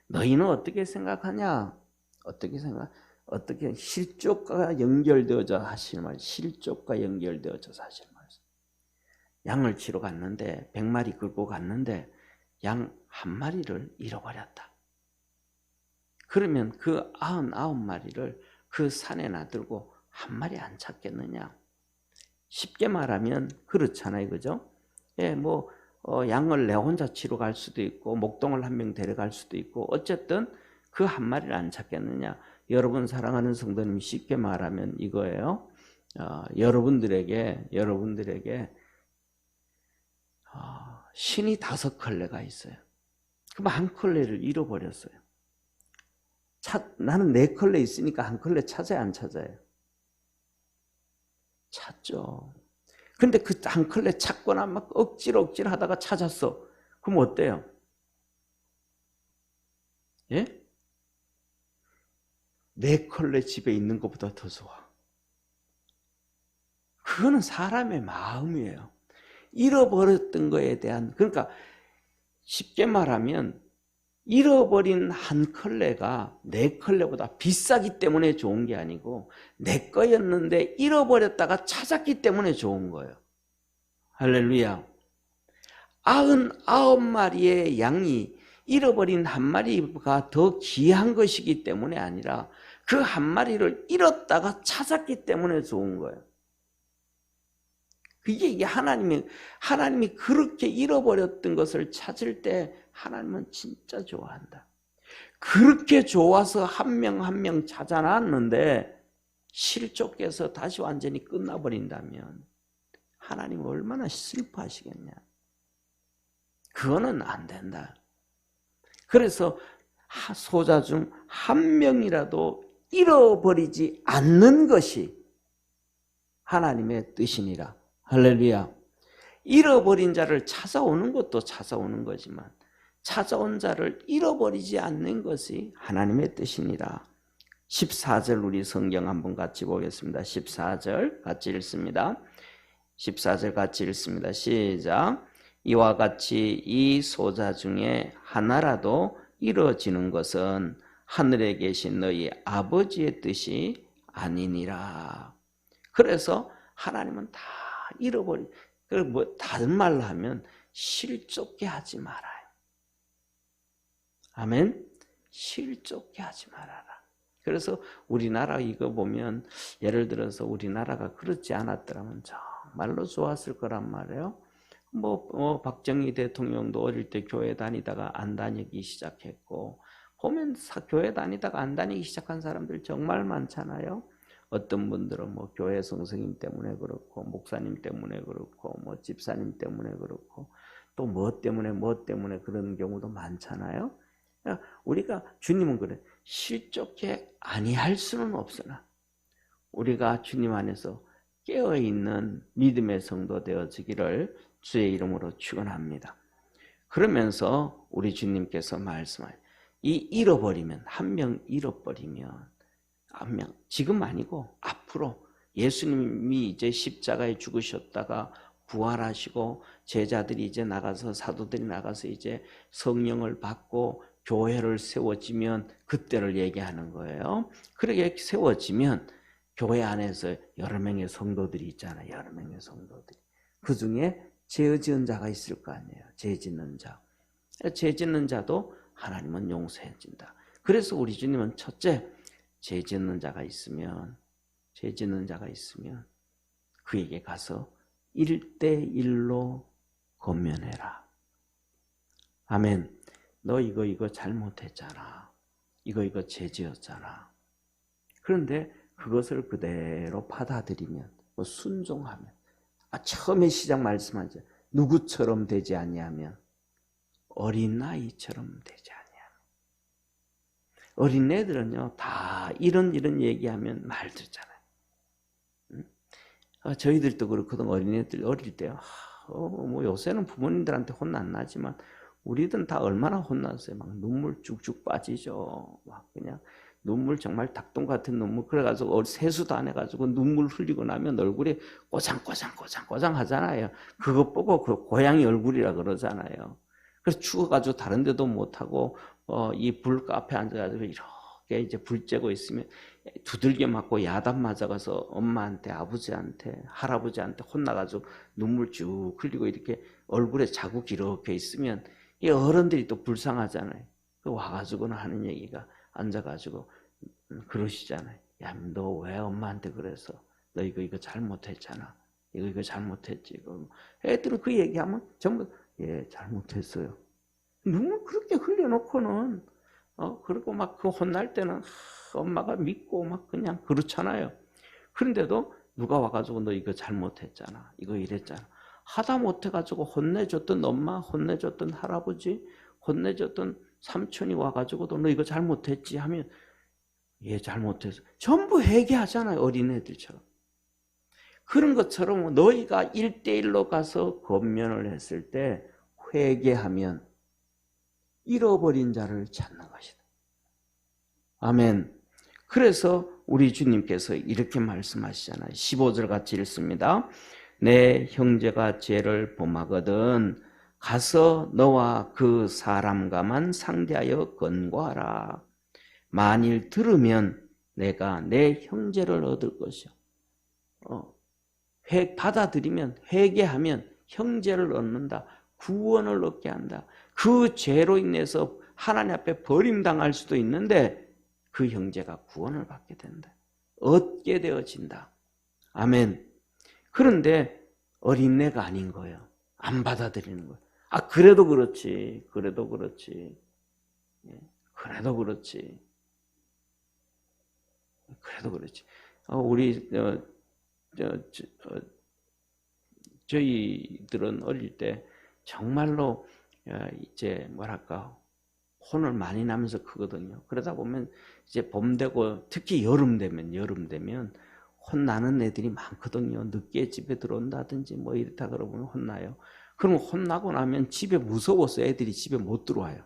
너희는 어떻게 생각하냐? 어떻게 실족과 연결되어져 하시는 말, 실족과 연결되어져서 하시는 말씀. 양을 치러 갔는데 100마리 끌고 갔는데 양 한 마리를 잃어버렸다. 그러면 그 99마리를 그 산에 놔두고 한 마리 안 찾겠느냐? 쉽게 말하면 그렇잖아요, 그죠? 양을 내 혼자 치러 갈 수도 있고 목동을 한 명 데려갈 수도 있고 어쨌든 그 한 마리를 안 찾겠느냐? 여러분 사랑하는 성도님, 쉽게 말하면 이거예요. 여러분들에게 신이 5컬레가 있어요. 그럼 한 컬레를 잃어버렸어요. 나는 4컬레 있으니까 한 컬레 찾아야 안 찾아요? 찾죠. 근데 그 한 컬레 찾거나 막 억지로 하다가 찾았어. 그럼 어때요? 예? 4컬레 집에 있는 것보다 더 좋아. 그거는 사람의 마음이에요. 잃어버렸던 거에 대한, 그러니까 쉽게 말하면 잃어버린 한 컬레가 4컬레보다 비싸기 때문에 좋은 게 아니고 내 거였는데 잃어버렸다가 찾았기 때문에 좋은 거예요. 할렐루야. 99마리의 양이 잃어버린 한 마리가 더 귀한 것이기 때문에 아니라 그 한 마리를 잃었다가 찾았기 때문에 좋은 거예요. 이게 하나님이 그렇게 잃어버렸던 것을 찾을 때 하나님은 진짜 좋아한다. 그렇게 좋아서 한 명 한 명 찾아놨는데 실족해서 다시 완전히 끝나버린다면 하나님 얼마나 슬퍼하시겠냐. 그거는 안 된다. 그래서 소자 중 한 명이라도 잃어버리지 않는 것이 하나님의 뜻이니라. 할렐루야. 잃어버린 자를 찾아오는 것도 찾아오는 거지만 찾아온 자를 잃어버리지 않는 것이 하나님의 뜻이니라. 14절 우리 성경 한번 같이 보겠습니다. 14절 같이 읽습니다. 14절 같이 읽습니다. 시작. 이와 같이 이 소자 중에 하나라도 잃어지는 것은 하늘에 계신 너희 아버지의 뜻이 아니니라. 그래서 하나님은 다 다른 말로 하면 실족게 하지 말아요. 아멘. 실족게 하지 말아라. 그래서 우리나라 이거 보면 예를 들어서 우리나라가 그렇지 않았더라면 정말로 좋았을 거란 말이에요. 박정희 대통령도 어릴 때 교회 다니다가 안 다니기 시작했고 보면 교회 다니다가 안 다니기 시작한 사람들 정말 많잖아요. 어떤 분들은 교회 선생님 때문에 그렇고 목사님 때문에 그렇고 집사님 때문에 그렇고 또 뭐 때문에 그런 경우도 많잖아요. 우리가 주님은 그래 실족해 아니할 수는 없으나 우리가 주님 안에서 깨어있는 믿음의 성도 되어지기를 주의 이름으로 축원합니다. 그러면서 우리 주님께서 말씀하여 잃어버리면 한 명 잃어버리면 한 명 지금 아니고 앞으로 예수님이 이제 십자가에 죽으셨다가 부활하시고 제자들이 이제 나가서 사도들이 나가서 이제 성령을 받고 교회를 세워지면 그때를 얘기하는 거예요. 그렇게 세워지면 교회 안에서 여러 명의 성도들이 있잖아요. 여러 명의 성도들이. 그 중에 죄 지은 자가 있을 거 아니에요. 죄 짓는 자. 죄 짓는 자도 하나님은 용서해 준다. 그래서 우리 주님은 첫째, 죄 짓는 자가 있으면 그에게 가서 1:1로 권면해라. 아멘. 너 이거 잘못했잖아. 이거 죄지었잖아. 그런데 그것을 그대로 받아들이면, 뭐 순종하면, 처음에 시작 말씀하죠. 누구처럼 되지 아니하면 어린아이처럼 되지 아니하면. 어린애들은요, 다 이런 얘기하면 말 듣잖아요. 저희들도 그렇거든. 어린애들 어릴 때, 뭐 요새는 부모님들한테 혼나 안 나지만 우리들은 다 얼마나 혼났어요. 막 눈물 쭉쭉 빠지죠. 막 그냥 눈물 정말 닭똥 같은 눈물. 그래가지고 세수도 안 해가지고 눈물 흘리고 나면 얼굴이 꼬장꼬장 하잖아요. 그거 보고 그 고양이 얼굴이라 그러잖아요. 그래서 추워가지고 다른 데도 못하고 이 불 앞에 앉아가지고 이렇게 이제 불 쬐고 있으면 두들겨 맞고 야단 맞아가서 엄마한테, 아버지한테, 할아버지한테 혼나가지고 눈물 쭉 흘리고 이렇게 얼굴에 자국 이렇게 있으면 이 어른들이 또 불쌍하잖아요. 와가지고는 하는 얘기가 앉아가지고 그러시잖아요. 야, 너 왜 엄마한테 그래서? 너 이거 잘못했잖아. 이거 잘못했지. 애들은 그 얘기하면 전부 예, 잘못했어요. 눈물 그렇게 흘려놓고는 그리고 막 그 혼날 때는 엄마가 믿고 막 그냥 그렇잖아요. 그런데도 누가 와가지고 너 이거 잘못했잖아. 이거 이랬잖아. 하다 못해가지고 혼내줬던 엄마, 혼내줬던 할아버지, 혼내줬던 삼촌이 와가지고도 너 이거 잘못했지 하면 예, 잘못했어. 전부 회개하잖아요. 어린애들처럼. 그런 것처럼 너희가 1대1로 가서 권면을 했을 때 회개하면 잃어버린 자를 찾는 것이다. 아멘. 그래서 우리 주님께서 이렇게 말씀하시잖아요. 15절 같이 읽습니다. 내 형제가 죄를 범하거든 가서 너와 그 사람과만 상대하여 권고하라. 만일 들으면 내가 내 형제를 얻을 것이요. 받아들이면, 회개하면 형제를 얻는다. 구원을 얻게 한다. 그 죄로 인해서 하나님 앞에 버림당할 수도 있는데 그 형제가 구원을 받게 된다. 얻게 되어진다. 아멘. 그런데 어린애가 아닌 거예요. 안 받아들이는 거예요. 그래도 그렇지. 그래도 그렇지. 그래도 그렇지. 그래도 그렇지. 우리 저희들은 어릴 때 정말로 이제 뭐랄까 혼을 많이 나면서 크거든요. 그러다 보면 이제 봄 되고 특히 여름 되면 혼나는 애들이 많거든요. 늦게 집에 들어온다든지 뭐 이렇다 그러면 혼나요. 그러면 혼나고 나면 집에 무서워서 애들이 집에 못 들어와요.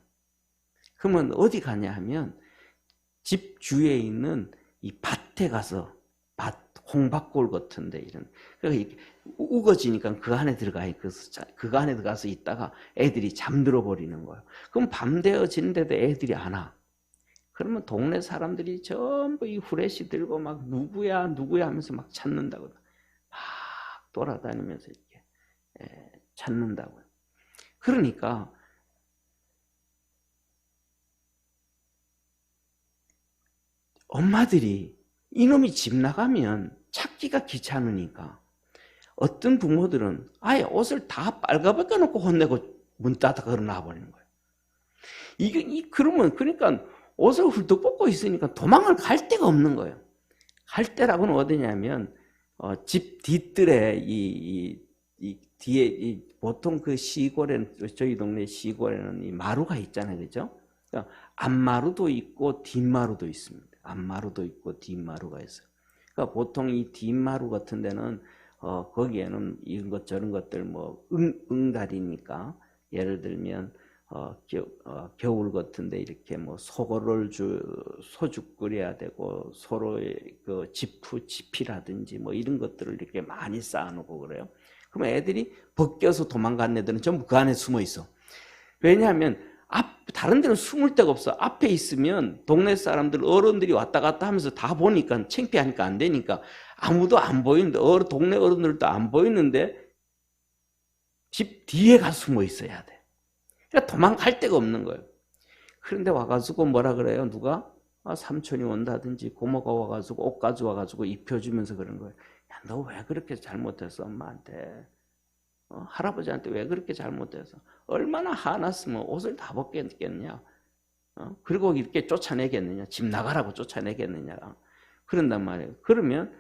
그러면 어디 가냐 하면 집 주위에 있는 이 밭에 가서 홍박골 같은데 이런 그러니까 우거지니까 그 안에 들어가서 있다가 애들이 잠들어 버리는 거예요. 그럼 밤 되어지는데도 애들이 안 와. 그러면 동네 사람들이 전부 이 후레쉬 들고 막 누구야 하면서 막 찾는다고 막 돌아다니면서 이렇게 찾는다고요. 그러니까 엄마들이 이놈이 집 나가면 찾기가 귀찮으니까 어떤 부모들은 아예 옷을 다 빨가벗겨 놓고 혼내고 문 닫아 걸어 놔버리는 거예요. 그러니까 옷을 훌떡 벗고 있으니까 도망을 갈 데가 없는 거예요. 갈 데라고는 어디냐면 집 뒤뜰에 이 뒤에 보통 그 시골에는 저희 동네 시골에는 이 마루가 있잖아요, 그죠? 그러니까 앞마루도 있고 뒷마루도 있습니다. 앞마루도 있고 뒷마루가 있어요. 그러니까 보통 이 뒷마루 같은 데는 거기에는 이런 것 저런 것들 뭐 응달이니까 예를 들면 겨울 같은데 이렇게 뭐 소죽 끓여야 되고 서로의 그 지피라든지 뭐 이런 것들을 이렇게 많이 쌓아놓고 그래요. 그러면 애들이 벗겨서 도망간 애들은 전부 그 안에 숨어 있어. 왜냐하면 다른 데는 숨을 데가 없어. 앞에 있으면 동네 사람들 어른들이 왔다 갔다 하면서 다 보니까 창피하니까 안 되니까 아무도 안 보이는데 동네 어른들도 안 보이는데 집 뒤에 가 숨어 있어야 돼. 그러니까 도망갈 데가 없는 거예요. 그런데 와가지고 뭐라 그래요? 누가? 삼촌이 온다든지 고모가 와가지고 옷 가져와가지고 입혀주면서 그런 거예요. 야, 너 왜 그렇게 잘못했어 엄마한테? 할아버지한테 왜 그렇게 잘못해서 얼마나 화났으면 옷을 다 벗겠냐. 그리고 이렇게 쫓아내겠느냐. 집 나가라고 쫓아내겠느냐. 그런단 말이에요. 그러면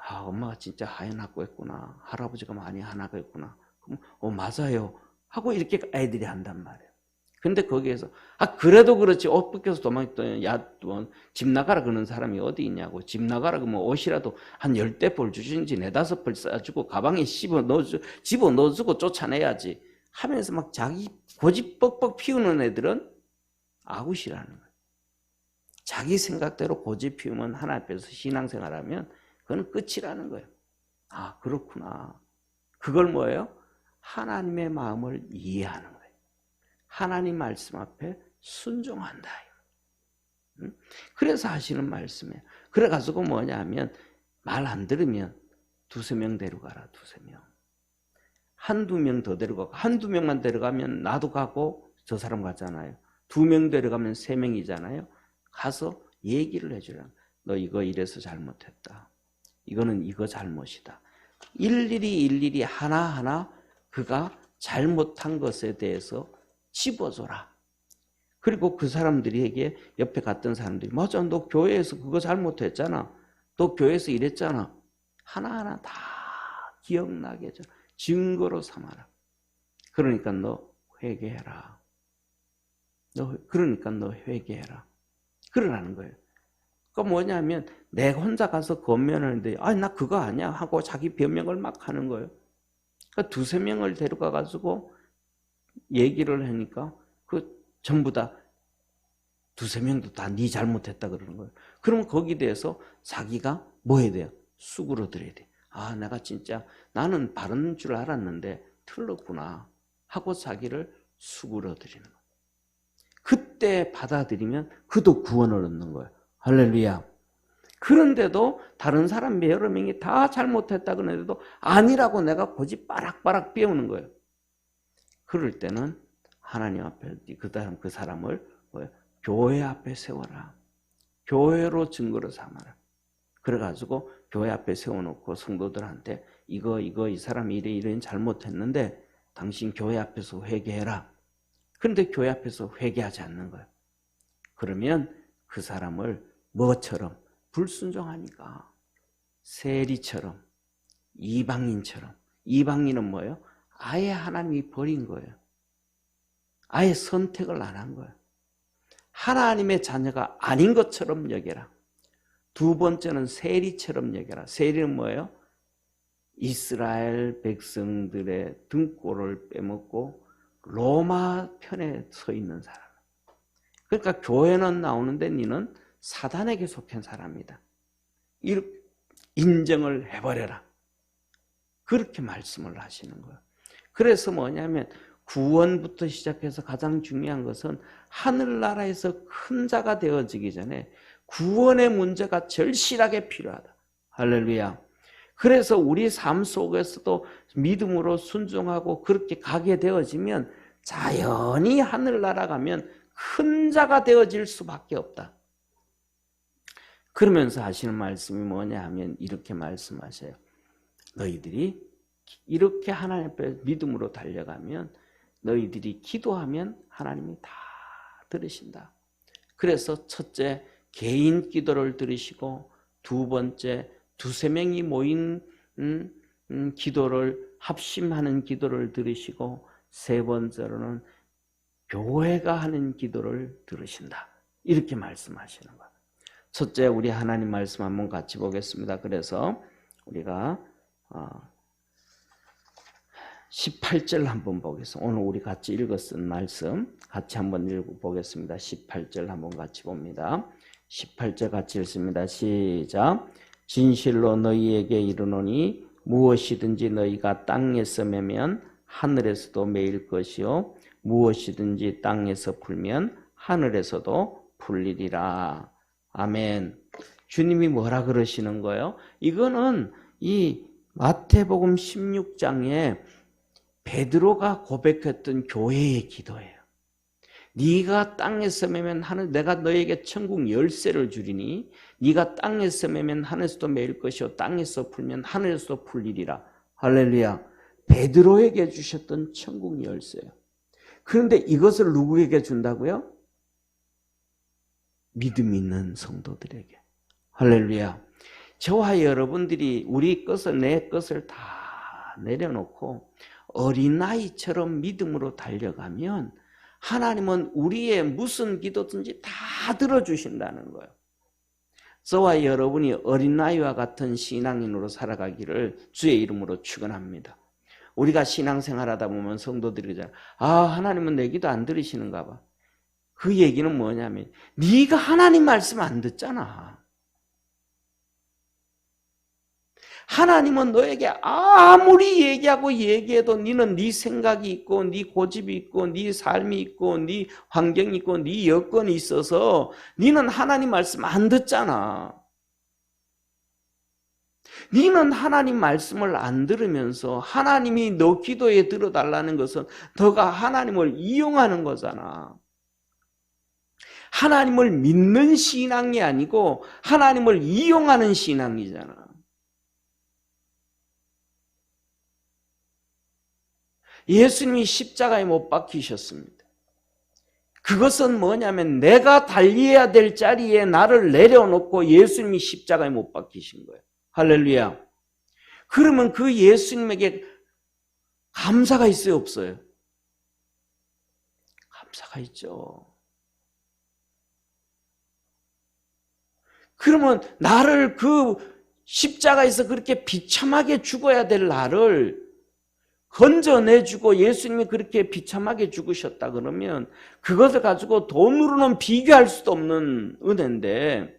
엄마가 진짜 하연하고 했구나. 할아버지가 많이 하나고 했구나. 그럼 맞아요. 하고 이렇게 애들이 한단 말이에요. 근데 거기에서 그래도 그렇지 옷 벗겨서 도망했더니 집 나가라 그러는 사람이 어디 있냐고. 집 나가라 그러면 옷이라도 한 10대벌 주신지 4-5벌 싸주고 가방에 집어넣어주고 쫓아내야지 하면서 막 자기 고집 뻑뻑 피우는 애들은 아굿이라는 거예요. 자기 생각대로 고집 피우면 하나님 앞에서 신앙생활하면 그건 끝이라는 거예요. 그렇구나. 그걸 뭐예요? 하나님의 마음을 이해하는 거예요. 하나님 말씀 앞에 순종한다. 그래서 하시는 말씀이에요. 그래가지고 뭐냐면 말 안 들으면 2-3명 데려가라. 2-3명. 1-2명 더 데려가고 1-2명만 데려가면 나도 가고 저 사람 가잖아요. 2명 데려가면 3명이잖아요. 가서 얘기를 해주라. 너 이거 이래서 잘못했다. 이거는 이거 잘못이다. 일일이 하나하나 그가 잘못한 것에 대해서 짚어줘라. 그리고 그 사람들에게 옆에 갔던 사람들이 맞아, 너 교회에서 그거 잘못했잖아. 너 교회에서 이랬잖아. 하나하나 다 기억나게 해줘. 증거로 삼아라. 그러니까 너 회개해라. 그러니까 너 회개해라. 그러라는 거예요. 그러니까 뭐냐면 내가 혼자 가서 권면하는데 나 그거 아니야 하고 자기 변명을 막 하는 거예요. 그러니까 2-3명을 데려가 가지고 얘기를 하니까 전부 다 2-3명도 다 네 잘못했다 그러는 거예요. 그러면 거기에 대해서 자기가 뭐 해야 돼요? 수그러들어야 돼. 내가 진짜 나는 바른 줄 알았는데 틀렸구나 하고 자기를 수그러들이는 거예요. 그때 받아들이면 그도 구원을 얻는 거예요. 할렐루야. 그런데도 다른 사람 여러 명이 다 잘못했다 그러는데도 아니라고 내가 고집 빠락빠락 피우는 거예요. 그럴 때는 하나님 앞에 그 사람을 교회 앞에 세워라. 교회로 증거로 삼아라. 그래가지고 교회 앞에 세워놓고 성도들한테 이 사람이 이런 잘못했는데 당신 교회 앞에서 회개해라. 그런데 교회 앞에서 회개하지 않는 거예요. 그러면 그 사람을 뭐처럼 불순종하니까 세리처럼 이방인처럼. 이방인은 뭐예요? 아예 하나님이 버린 거예요. 아예 선택을 안 한 거예요. 하나님의 자녀가 아닌 것처럼 여겨라. 2번째는 세리처럼 여겨라. 세리는 뭐예요? 이스라엘 백성들의 등골을 빼먹고 로마 편에 서 있는 사람. 그러니까 교회는 나오는데 너는 사단에게 속한 사람이다. 이렇게 인정을 해버려라. 그렇게 말씀을 하시는 거예요. 그래서 뭐냐면 구원부터 시작해서 가장 중요한 것은 하늘나라에서 큰 자가 되어지기 전에 구원의 문제가 절실하게 필요하다. 할렐루야. 그래서 우리 삶 속에서도 믿음으로 순종하고 그렇게 가게 되어지면 자연히 하늘나라 가면 큰 자가 되어질 수밖에 없다. 그러면서 하시는 말씀이 뭐냐 하면 이렇게 말씀하셔요. 너희들이 이렇게 하나님 앞에 믿음으로 달려가면 너희들이 기도하면 하나님이 다 들으신다. 그래서 첫째 개인 기도를 들으시고 2번째 2-3명이 모인 기도를 합심하는 기도를 들으시고 3번째로는 교회가 하는 기도를 들으신다. 이렇게 말씀하시는 거예요. 첫째 우리 하나님 말씀 한번 같이 보겠습니다. 그래서 우리가 18절 한번 보겠습니다. 오늘 우리 같이 읽었은 말씀 같이 한번 읽어보겠습니다. 18절 한번 같이 봅니다. 18절 같이 읽습니다. 시작. 진실로 너희에게 이르노니 무엇이든지 너희가 땅에서 매면 하늘에서도 매일 것이요 무엇이든지 땅에서 풀면 하늘에서도 풀리리라. 아멘. 주님이 뭐라 그러시는 거예요? 이거는 이 마태복음 16장에 베드로가 고백했던 교회의 기도예요. 네가 땅에서 매면 하늘, 내가 너에게 천국 열쇠를 주리니 네가 땅에서 매면 하늘에서도 매일 것이요 땅에서 풀면 하늘에서도 풀리리라. 할렐루야. 베드로에게 주셨던 천국 열쇠예요. 그런데 이것을 누구에게 준다고요? 믿음 있는 성도들에게. 할렐루야. 저와 여러분들이 우리 것을, 내 것을 다 내려놓고 어린아이처럼 믿음으로 달려가면 하나님은 우리의 무슨 기도든지 다 들어주신다는 거예요. 저와 여러분이 어린아이와 같은 신앙인으로 살아가기를 주의 이름으로 축원합니다. 우리가 신앙생활하다 보면 성도들이 그러잖아요. 하나님은 내 기도 안 들으시는가 봐. 그 얘기는 뭐냐면 네가 하나님 말씀 안 듣잖아. 하나님은 너에게 아무리 얘기해도 너는 네 생각이 있고 네 고집이 있고 네 삶이 있고 네 환경이 있고 네 여건이 있어서 너는 하나님 말씀 안 듣잖아. 너는 하나님 말씀을 안 들으면서 하나님이 너 기도에 들어달라는 것은 너가 하나님을 이용하는 거잖아. 하나님을 믿는 신앙이 아니고 하나님을 이용하는 신앙이잖아. 예수님이 십자가에 못 박히셨습니다. 그것은 뭐냐면 내가 달려야 될 자리에 나를 내려놓고 예수님이 십자가에 못 박히신 거예요. 할렐루야. 그러면 그 예수님에게 감사가 있어요, 없어요? 감사가 있죠. 그러면 나를 그 십자가에서 그렇게 비참하게 죽어야 될 나를 건져내주고 예수님이 그렇게 비참하게 죽으셨다 그러면 그것을 가지고 돈으로는 비교할 수도 없는 은혜인데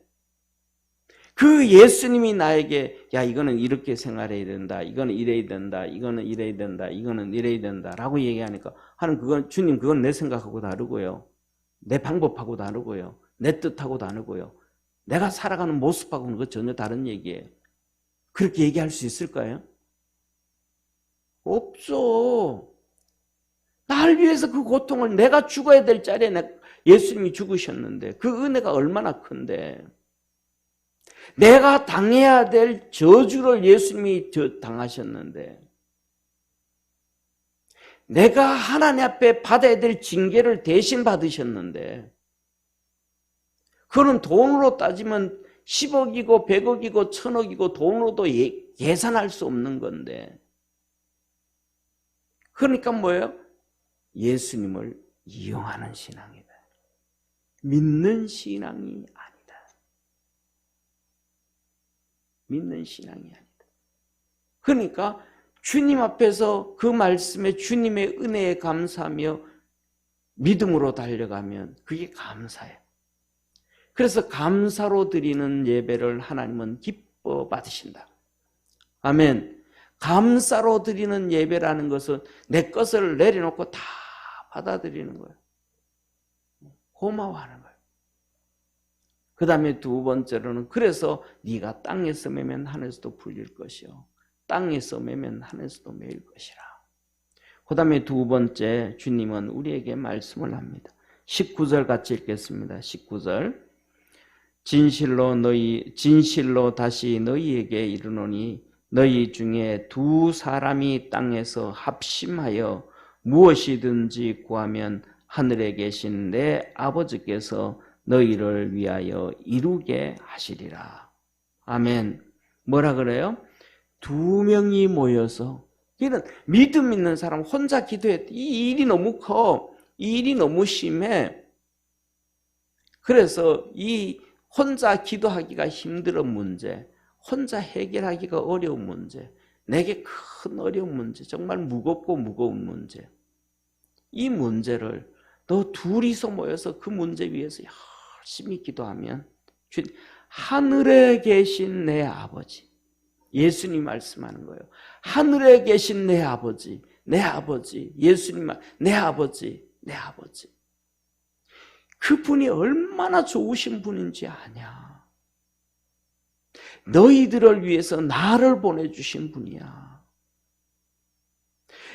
그 예수님이 나에게 야 이거는 이렇게 생활해야 된다, 이거는 이래야 된다, 이거는 이래야 된다, 이거는 이래야 된다 라고 얘기하니까 하나님 그건 주님 그건 내 생각하고 다르고요, 내 방법하고 다르고요, 내 뜻하고 다르고요, 내가 살아가는 모습하고는 그 전혀 다른 얘기예요. 그렇게 얘기할 수 있을까요? 없어. 날 위해서 그 고통을 내가 죽어야 될 자리에 예수님이 죽으셨는데 그 은혜가 얼마나 큰데 내가 당해야 될 저주를 예수님이 당하셨는데 내가 하나님 앞에 받아야 될 징계를 대신 받으셨는데 그거는 돈으로 따지면 10억이고 100억이고 1000억이고 돈으로도 계산할 수 없는 건데 그러니까 뭐예요? 예수님을 이용하는 신앙이다. 믿는 신앙이 아니다. 믿는 신앙이 아니다. 그러니까 주님 앞에서 그 말씀에 주님의 은혜에 감사하며 믿음으로 달려가면 그게 감사예요. 그래서 감사로 드리는 예배를 하나님은 기뻐 받으신다. 아멘. 감사로 드리는 예배라는 것은 내 것을 내려놓고 다 받아들이는 거예요. 고마워하는 거예요. 그 다음에 두 번째로는 그래서 네가 땅에서 매면 하늘에서도 풀릴 것이요 땅에서 매면 하늘에서도 매일 것이라. 그 다음에 두 번째 주님은 우리에게 말씀을 합니다. 19절 같이 읽겠습니다. 19절 진실로 다시 너희에게 이르노니 너희 중에 두 사람이 땅에서 합심하여 무엇이든지 구하면 하늘에 계신 내 아버지께서 너희를 위하여 이루게 하시리라. 아멘. 뭐라 그래요? 두 명이 모여서 이런 믿음 있는 사람 혼자 기도해. 이 일이 너무 커. 이 일이 너무 심해. 그래서 이 혼자 기도하기가 힘든 문제, 혼자 해결하기가 어려운 문제, 내게 큰 어려운 문제, 정말 무겁고 무거운 문제, 이 문제를 너 둘이서 모여서 그 문제 위해서 열심히 기도하면 하늘에 계신 내 아버지, 예수님 말씀하는 거예요. 하늘에 계신 내 아버지, 내 아버지, 예수님 내 아버지, 내 아버지. 그분이 얼마나 좋으신 분인지 아냐. 너희들을 위해서 나를 보내주신 분이야.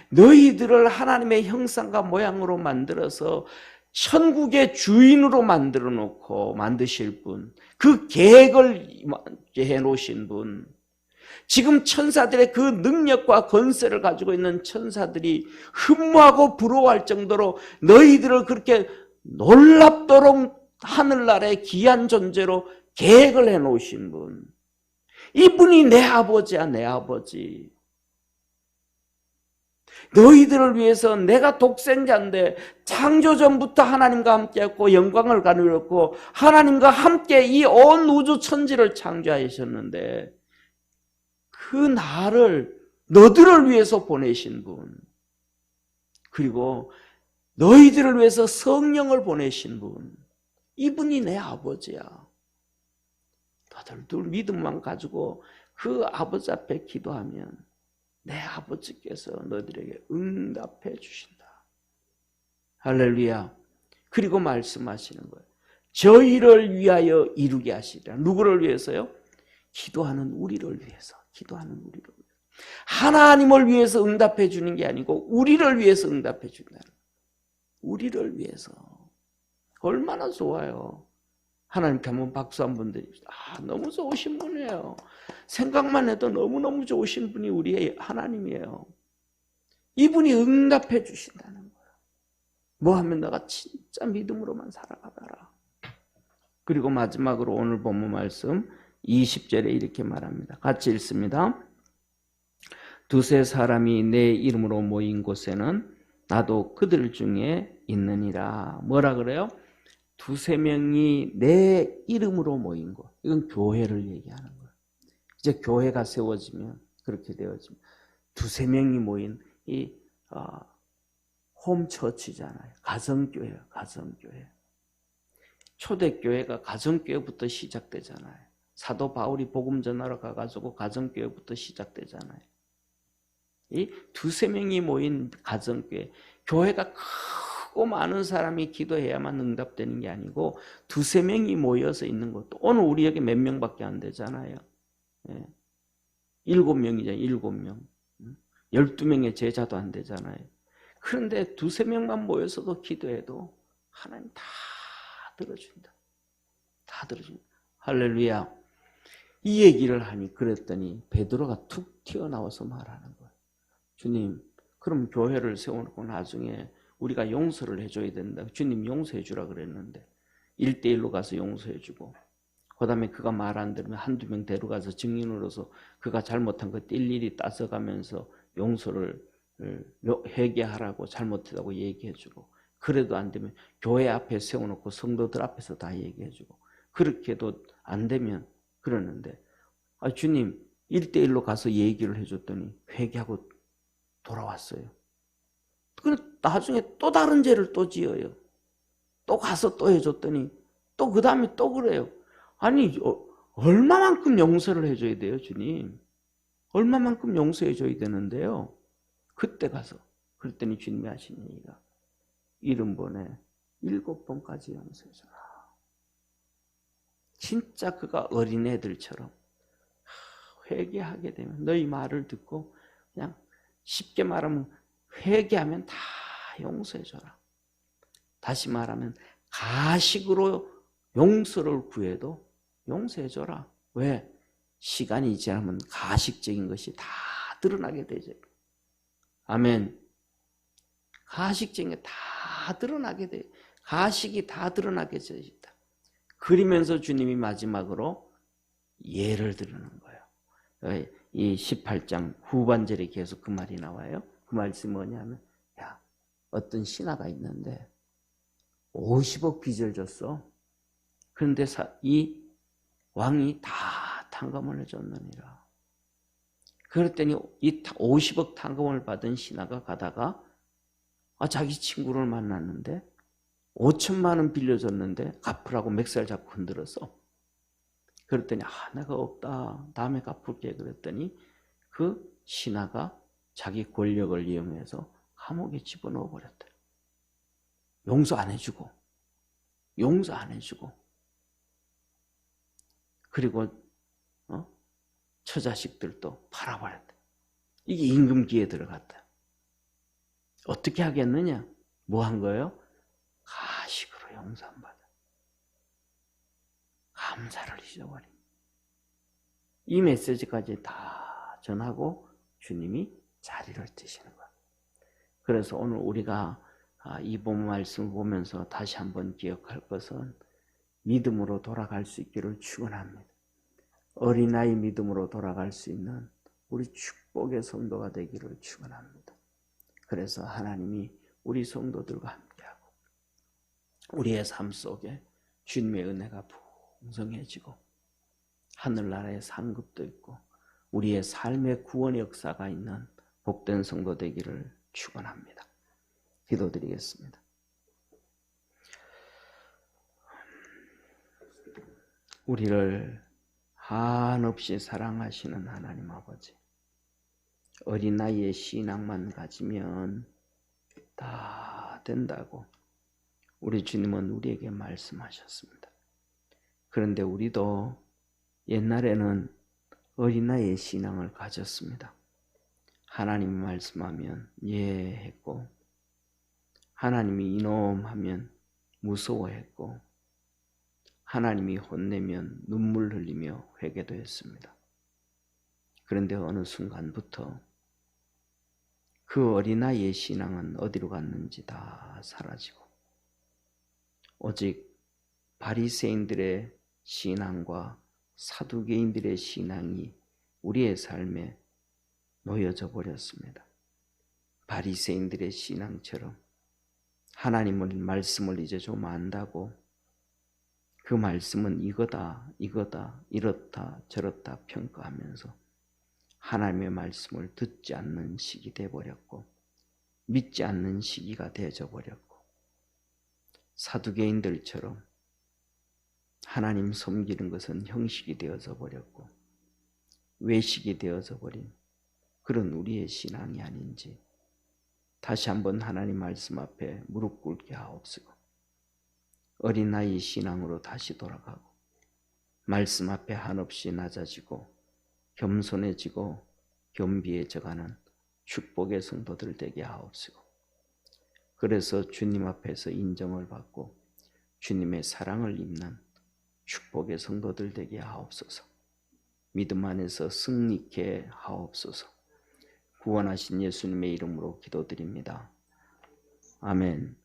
너희들을 하나님의 형상과 모양으로 만들어서 천국의 주인으로 만들어 놓고 만드실 분, 그 계획을 해놓으신 분, 지금 천사들의 그 능력과 권세를 가지고 있는 천사들이 흠모하고 부러워할 정도로 너희들을 그렇게 놀랍도록 하늘나라의 귀한 존재로 계획을 해놓으신 분. 이분이 내 아버지야, 내 아버지. 너희들을 위해서 내가 독생자인데 창조전부터 하나님과 함께했고 영광을 가누렸고 하나님과 함께 이 온 우주 천지를 창조하셨는데 그 나를 너희들을 위해서 보내신 분, 그리고 너희들을 위해서 성령을 보내신 분, 이분이 내 아버지야. 너희들 믿음만 가지고 그 아버지 앞에 기도하면 내 아버지께서 너희들에게 응답해 주신다. 할렐루야. 그리고 말씀하시는 거예요. 저희를 위하여 이루게 하시리라. 누구를 위해서요? 기도하는 우리를 위해서. 기도하는 우리를 위해서. 하나님을 위해서 응답해 주는 게 아니고 우리를 위해서 응답해 준다는 거예요. 우리를 위해서. 얼마나 좋아요. 하나님께 한번 박수 한번 드립시다. 너무 좋으신 분이에요. 생각만 해도 너무너무 좋으신 분이 우리의 하나님이에요. 이분이 응답해 주신다는 거예요. 뭐 하면 내가 진짜 믿음으로만 살아가더라. 그리고 마지막으로 오늘 본문 말씀 20절에 이렇게 말합니다. 같이 읽습니다. 두세 사람이 내 이름으로 모인 곳에는 나도 그들 중에 있느니라. 뭐라 그래요? 두세 명이 내 이름으로 모인 곳. 이건 교회를 얘기하는 거예요. 이제 교회가 세워지면 그렇게 되어지면 두세 명이 모인 이 홈처치잖아요. 가정교회예요. 가정교회. 초대교회가 가정교회부터 시작되잖아요. 사도 바울이 복음 전하러 가가지고 가정교회부터 시작되잖아요. 이 두세 명이 모인 가정교회. 교회가 크고 많은 사람이 기도해야만 응답되는 게 아니고 두세 명이 모여서 있는 것도 오늘 우리 여기 몇 명밖에 안 되잖아요. 7명이잖아요. 7명. 12명의 제자도 안 되잖아요. 그런데 두세 명만 모여서도 기도해도 하나님 다 들어준다. 다 들어준다. 할렐루야. 이 얘기를 하니 그랬더니 베드로가 툭 튀어나와서 말하는 거예요. 주님, 그럼 교회를 세워놓고 나중에 우리가 용서를 해줘야 된다. 주님 용서해 주라 그랬는데 1대1로 가서 용서해 주고 그 다음에 그가 말 안 들으면 한두 명 데려가서 증인으로서 그가 잘못한 것 일일이 따져가면서 용서를 회개하라고 잘못했다고 얘기해 주고 그래도 안 되면 교회 앞에 세워놓고 성도들 앞에서 다 얘기해 주고 그렇게도 안 되면 그러는데 주님 1대1로 가서 얘기를 해줬더니 회개하고 돌아왔어요. 그런데 나중에 또 다른 죄를 또 지어요. 또 가서 또 해줬더니 또 그 다음에 또 그래요. 아니 얼마만큼 용서를 해줘야 돼요, 주님? 얼마만큼 용서해줘야 되는데요. 그때 가서 그랬더니 주님이 하신 얘기가 70번에 7번까지 용서해줘라. 진짜 그가 어린애들처럼 회개하게 되면 너희 말을 듣고 그냥 쉽게 말하면 회개하면 다 용서해줘라. 다시 말하면 가식으로 용서를 구해도 용서해줘라. 왜? 시간이 지나면 가식적인 것이 다 드러나게 되죠. 아멘. 가식적인 게 다 드러나게 돼. 가식이 다 드러나게 되다. 그러면서 주님이 마지막으로 예를 드리는 거예요. 이 18장 후반절에 계속 그 말이 나와요. 그 말씀이 뭐냐면 야, 어떤 신하가 있는데 50억 빚을 졌어. 그런데 이 왕이 다 탕감을 해줬느니라. 그랬더니 이 50억 탕감을 받은 신하가 가다가 자기 친구를 만났는데 5천만 원 빌려줬는데 갚으라고 맥살 잡고 흔들었어. 그랬더니 내가 없다. 다음에 갚을게. 그랬더니 그 신하가 자기 권력을 이용해서 감옥에 집어넣어 버렸대. 용서 안 해주고 그리고 처자식들도 팔아버렸대. 이게 임금기에 들어갔다. 어떻게 하겠느냐? 뭐 한 거예요? 가식으로 용서 안 받아. 감사를 잊어버린. 이 메시지까지 다 전하고 주님이 자리를 뜨시는 거예요. 그래서 오늘 우리가 이 본문 말씀을 보면서 다시 한번 기억할 것은 믿음으로 돌아갈 수 있기를 축원합니다. 어린아이 믿음으로 돌아갈 수 있는 우리 축복의 성도가 되기를 축원합니다. 그래서 하나님이 우리 성도들과 함께하고 우리의 삶 속에 주님의 은혜가 풍성해지고 하늘나라의 상급도 있고 우리의 삶의 구원의 역사가 있는 복된 성도 되기를 축원합니다. 기도드리겠습니다. 우리를 한없이 사랑하시는 하나님 아버지, 어린아이의 신앙만 가지면 다 된다고 우리 주님은 우리에게 말씀하셨습니다. 그런데 우리도 옛날에는 어린아이의 신앙을 가졌습니다. 하나님이 말씀하면 예 했고 하나님이 이놈 하면 무서워했고 하나님이 혼내면 눈물 흘리며 회개도 했습니다. 그런데 어느 순간부터 그 어린아이의 신앙은 어디로 갔는지 다 사라지고 오직 바리새인들의 신앙과 사두개인들의 신앙이 우리의 삶에 놓여져 버렸습니다. 바리새인들의 신앙처럼 하나님의 말씀을 이제 좀 안다고 그 말씀은 이거다, 이거다, 이렇다, 저렇다 평가하면서 하나님의 말씀을 듣지 않는 시기 되어버렸고 믿지 않는 시기가 되어져 버렸고 사두개인들처럼 하나님 섬기는 것은 형식이 되어져 버렸고 외식이 되어져 버린 그런 우리의 신앙이 아닌지 다시 한번 하나님 말씀 앞에 무릎 꿇게 하옵시고 어린아이 신앙으로 다시 돌아가고 말씀 앞에 한없이 낮아지고 겸손해지고 겸비해져가는 축복의 성도들 되게 하옵시고 그래서 주님 앞에서 인정을 받고 주님의 사랑을 입는 축복의 성도들 되게 하옵소서. 믿음 안에서 승리케 하옵소서. 구원하신 예수님의 이름으로 기도드립니다. 아멘.